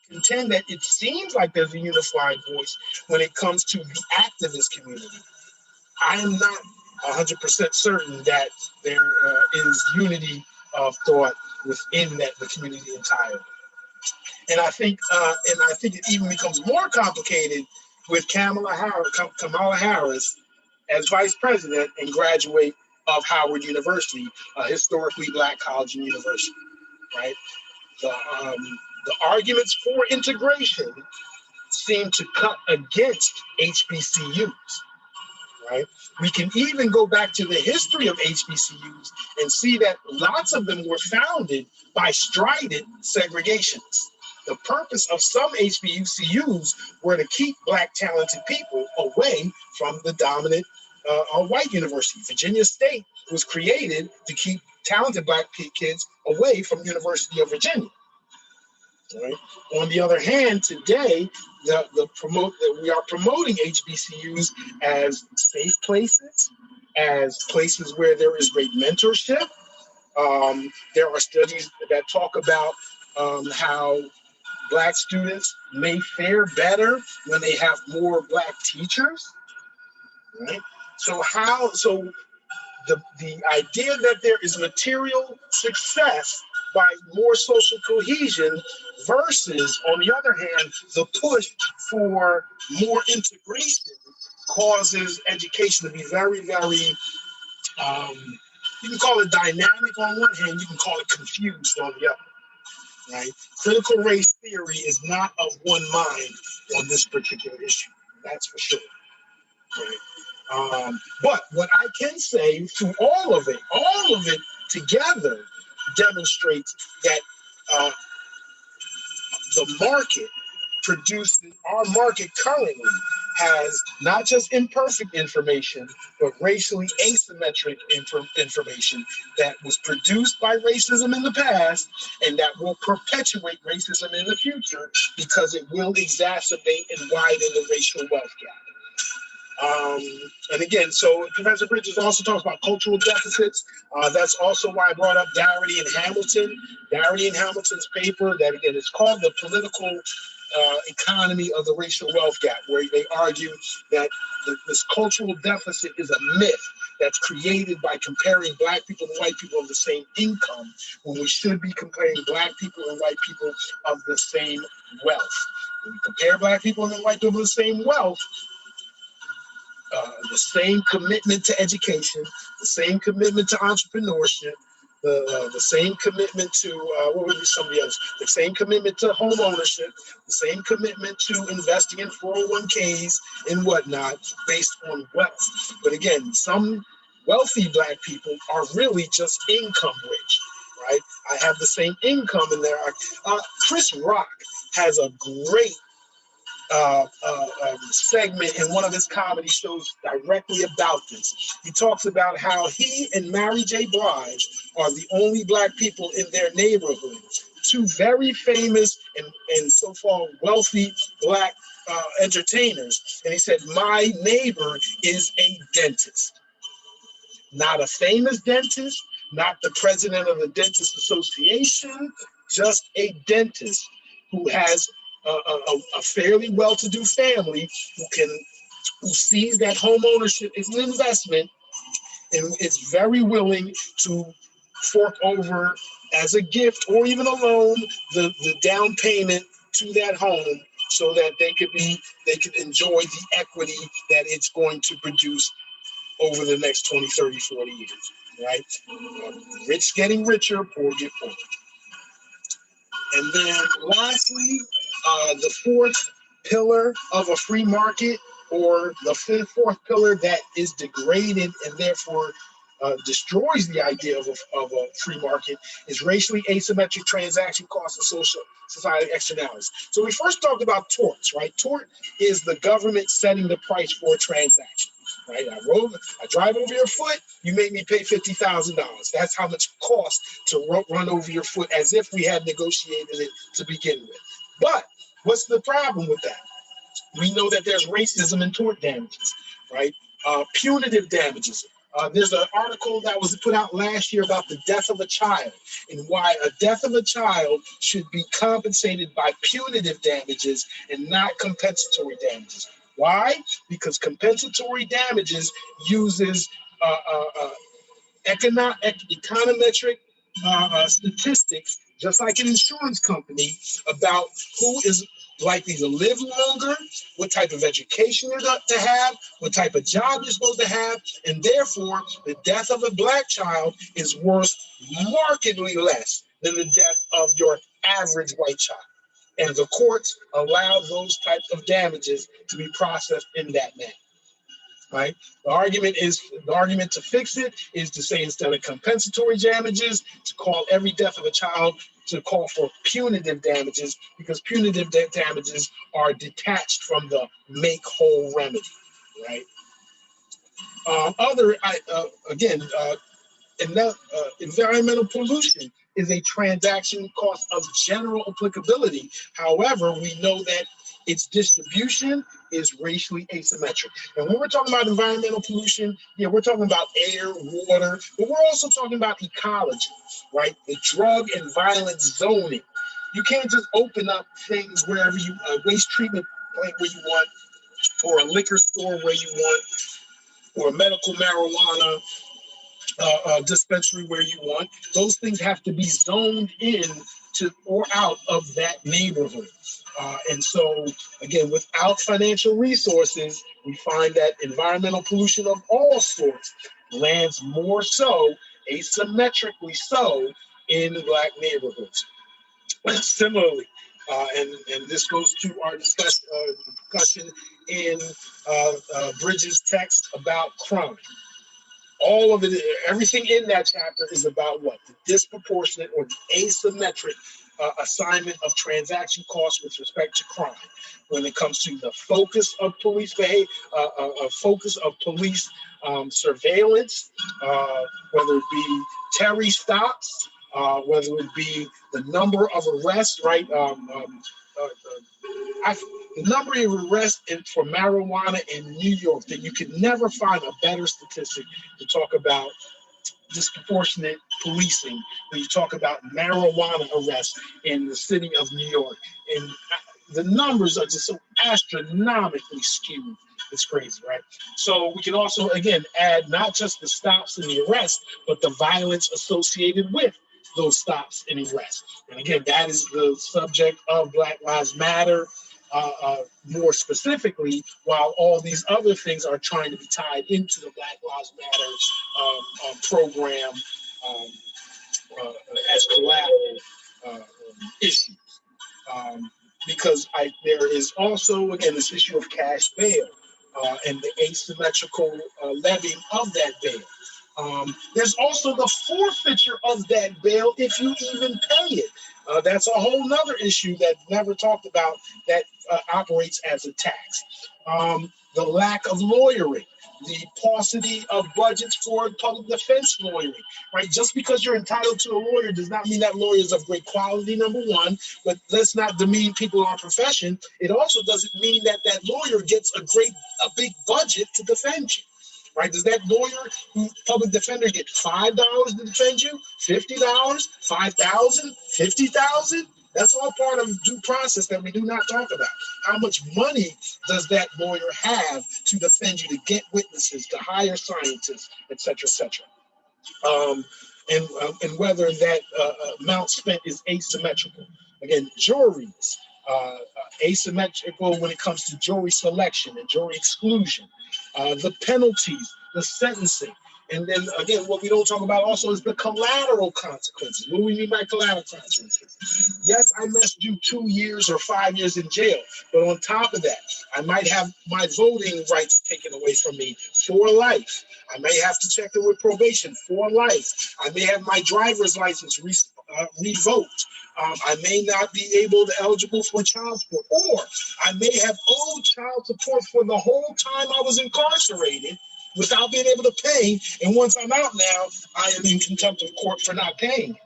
contend that it seems like there's a unified voice when it comes to the activist community. I am not 100% certain that there is unity of thought within the community entirely. And I think it even becomes more complicated with Kamala Harris as vice president and graduate of Howard University, a historically black college and university, right? The arguments for integration seem to cut against HBCUs, right? We can even go back to the history of HBCUs and see that lots of them were founded by strident segregationists. The purpose of some HBCUs were to keep black talented people away from the dominant white university. Virginia State was created to keep talented black kids away from University of Virginia. Right? On the other hand, today, we are promoting HBCUs as safe places, as places where there is great mentorship. There are studies that talk about how black students may fare better when they have more black teachers. Right? So the idea that there is material success by more social cohesion versus, on the other hand, the push for more integration causes education to be very, very, you can call it dynamic on one hand, you can call it confused on the other, right? Critical race theory is not of one mind on this particular issue, that's for sure, right? But what I can say through all of it together demonstrates that the market our market currently has not just imperfect information, but racially asymmetric information that was produced by racism in the past and that will perpetuate racism in the future because it will exacerbate and widen the racial wealth gap. And again, so Professor Bridges also talks about cultural deficits. That's also why I brought up Darity and Hamilton. Darity and Hamilton's paper that, again, is called The Political Economy of the Racial Wealth Gap, where they argue that this cultural deficit is a myth that's created by comparing black people and white people of the same income when we should be comparing black people and white people of the same wealth. When we compare black people and white people of the same wealth, the same commitment to education, the same commitment to entrepreneurship, the same commitment to, what would be some of the others? The same commitment to home ownership, the same commitment to investing in 401ks and whatnot based on wealth. But again, some wealthy black people are really just income rich, right? I have the same income in there. Chris Rock has a great segment in one of his comedy shows directly about this. He talks about how he and Mary J. Blige are the only black people in their neighborhood, two very famous and so-called wealthy black entertainers. And he said, my neighbor is a dentist, not a famous dentist, not the president of the Dentist Association, just a dentist who has a fairly well-to-do family who sees that home ownership is an investment and is very willing to fork over as a gift or even a loan the down payment to that home so that they could enjoy the equity that it's going to produce over the next 20, 30, 40 years, right? Rich getting richer, poor get poorer. And then lastly, the fourth pillar of a free market, or the fourth pillar that is degraded and therefore destroys the idea of a free market, is racially asymmetric transaction costs and social society externalities. So we first talked about torts, right? Tort is the government setting the price for a transaction, right? I drive over your foot, you make me pay $50,000. That's how much it costs to run over your foot, as if we had negotiated it to begin with. But what's the problem with that? We know that there's racism in tort damages, right? Punitive damages. There's an article that was put out last year about the death of a child and why a death of a child should be compensated by punitive damages and not compensatory damages. Why? Because compensatory damages uses econometric statistics, just like an insurance company, about who is likely to live longer, what type of education you're going to have, what type of job you're supposed to have, and therefore the death of a black child is worth markedly less than the death of your average white child. And the courts allow those types of damages to be processed in that manner. Right? The argument to fix it is to say, instead of compensatory damages, to call every death of a child, to call for punitive damages, because punitive damages are detached from the make whole remedy. Right? Environmental pollution is a transaction cost of general applicability. However, we know that its distribution is racially asymmetric. And when we're talking about environmental pollution, yeah, we're talking about air, water, but we're also talking about ecology, right? The drug and violence zoning. You can't just open up things wherever you, waste treatment plant where you want, or a liquor store where you want, or a medical marijuana dispensary where you want. Those things have to be zoned in to or out of that neighborhood. And so, again, without financial resources, we find that environmental pollution of all sorts lands more so, asymmetrically so, in Black neighborhoods. Similarly, and this goes to our discussion in Bridges' text about crime. All of it, everything in that chapter is about what? The disproportionate or the asymmetric assignment of transaction costs with respect to crime. When it comes to the focus of police behavior, focus of police surveillance, whether it be Terry stops, whether it be the number of arrests, right? The number of arrests for marijuana in New York, that you could never find a better statistic to talk about disproportionate policing when you talk about marijuana arrests in the city of New York. And the numbers are just so astronomically skewed. It's crazy, right? So we can also, again, add not just the stops and the arrests, but the violence associated with those stops and arrests. And again, that is the subject of Black Lives Matter, more specifically, while all these other things are trying to be tied into the Black Lives Matter program as collateral issues. Because there is also, again, this issue of cash bail and the asymmetrical levying of that bail. There's also the forfeiture of that bail if you even pay it. That's a whole nother issue that never talked about that operates as a tax. The lack of lawyering, the paucity of budgets for public defense lawyering, right? Just because you're entitled to a lawyer does not mean that lawyer is of great quality, number one, but let's not demean people in our profession. It also doesn't mean that that lawyer gets a big budget to defend you. Right? Does that lawyer, public defender, get $5 to defend you? $50? $5,000? $50,000? That's all part of due process that we do not talk about. How much money does that lawyer have to defend you, to get witnesses, to hire scientists, et cetera, et cetera? And whether that amount spent is asymmetrical. Again, juries, asymmetrical when it comes to jury selection and jury exclusion, the penalties, the sentencing. And then again, what we don't talk about also is the collateral consequences. What do we mean by collateral consequences? Yes, I must do 2 years or 5 years in jail, but on top of that, I might have my voting rights taken away from me for life. I may have to check it with probation for life. I may have my driver's license revoked. I may not be eligible for child support, or I may have owed child support for the whole time I was incarcerated without being able to pay. And once I'm out now, I am in contempt of court for not paying.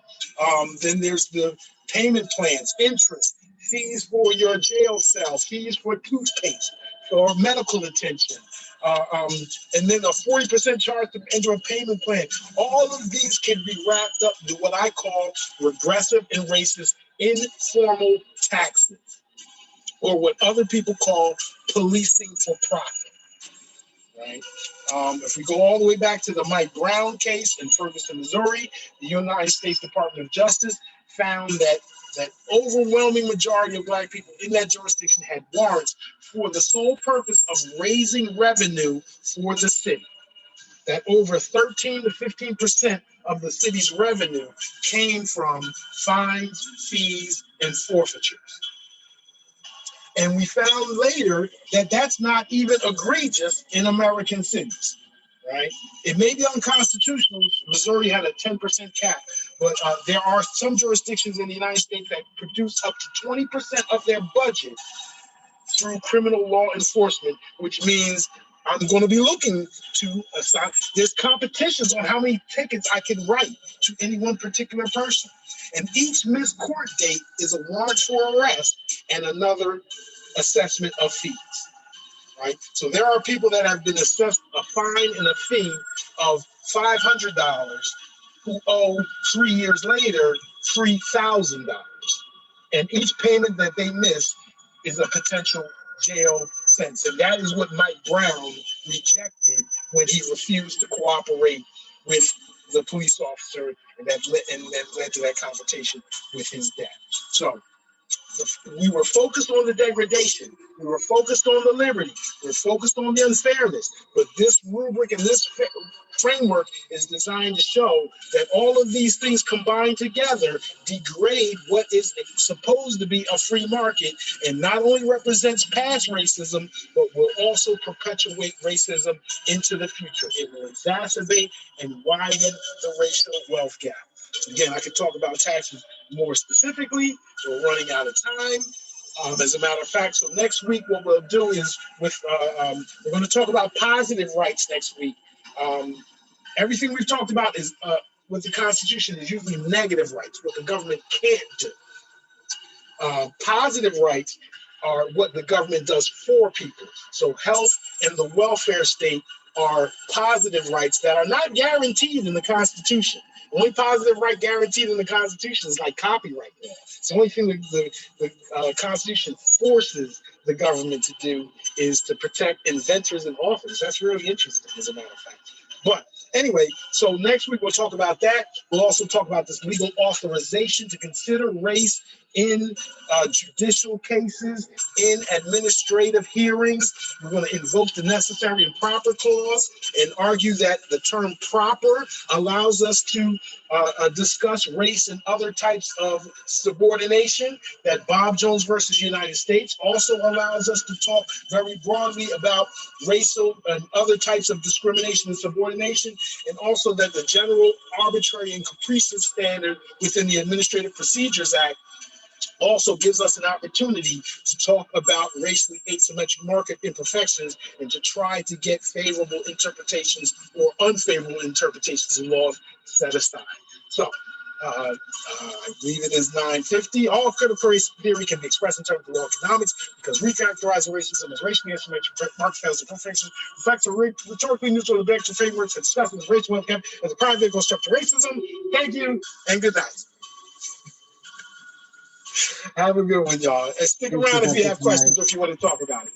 Then there's the payment plans, interest, fees for your jail cell, fees for toothpaste or medical attention. And then a 40% charge to enter a payment plan. All of these can be wrapped up into what I call regressive and racist informal taxes, or what other people call policing for profit. right? If we go all the way back to the Mike Brown case in Ferguson, Missouri, the United States Department of Justice found that overwhelming majority of Black people in that jurisdiction had warrants for the sole purpose of raising revenue for the city. That over 13 to 15% of the city's revenue came from fines, fees, and forfeitures. And we found later that that's not even egregious in American cities, right? It may be unconstitutional. Missouri had a 10% cap, but there are some jurisdictions in the United States that produce up to 20% of their budget through criminal law enforcement, which means I'm going to be looking to assign. There's competitions on how many tickets I can write to any one particular person. And each missed court date is a warrant for arrest and another assessment of fees, right? So there are people that have been assessed a fine and a fee of $500 who owe 3 years later $3,000. And each payment that they miss is a potential jail sentence. And that is what Mike Brown rejected when he refused to cooperate with the police officer, and that led to that confrontation with his dad. So we were focused on the degradation. We were focused on the liberty. We were focused on the unfairness. But this rubric and this framework is designed to show that all of these things combined together degrade what is supposed to be a free market, and not only represents past racism, but will also perpetuate racism into the future. It will exacerbate and widen the racial wealth gap. Again, I could talk about taxes more specifically. We're running out of time. As a matter of fact, so next week what we'll do is we're going to talk about positive rights next week. Everything we've talked about is with the Constitution is usually negative rights, what the government can't do. Positive rights are what the government does for people. So health and the welfare state are positive rights that are not guaranteed in the Constitution. The only positive right guaranteed in the Constitution is like copyright law. It's the only thing that the Constitution forces the government to do is to protect inventors and authors. That's really interesting, as a matter of fact. But anyway, so next week we'll talk about that. We'll also talk about this legal authorization to consider race in judicial cases, in administrative hearings. We're going to invoke the necessary and proper clause and argue that the term proper allows us to discuss race and other types of subordination, that Bob Jones versus United States also allows us to talk very broadly about racial and other types of discrimination and subordination, and also that the general arbitrary and capricious standard within the Administrative Procedures Act also gives us an opportunity to talk about racially asymmetric market imperfections and to try to get favorable interpretations or unfavorable interpretations of laws set aside. So I believe it is 9:50. All critical race theory can be expressed in terms of law economics because recharacterizing racism as racially asymmetric market fails imperfections reflects a rhetorically neutral objective framework for discussing this racial wealth gap as a prime vehicle structure racism. Thank you and good night. Have a good one, y'all. And stick around if you have questions or if you want to talk about it.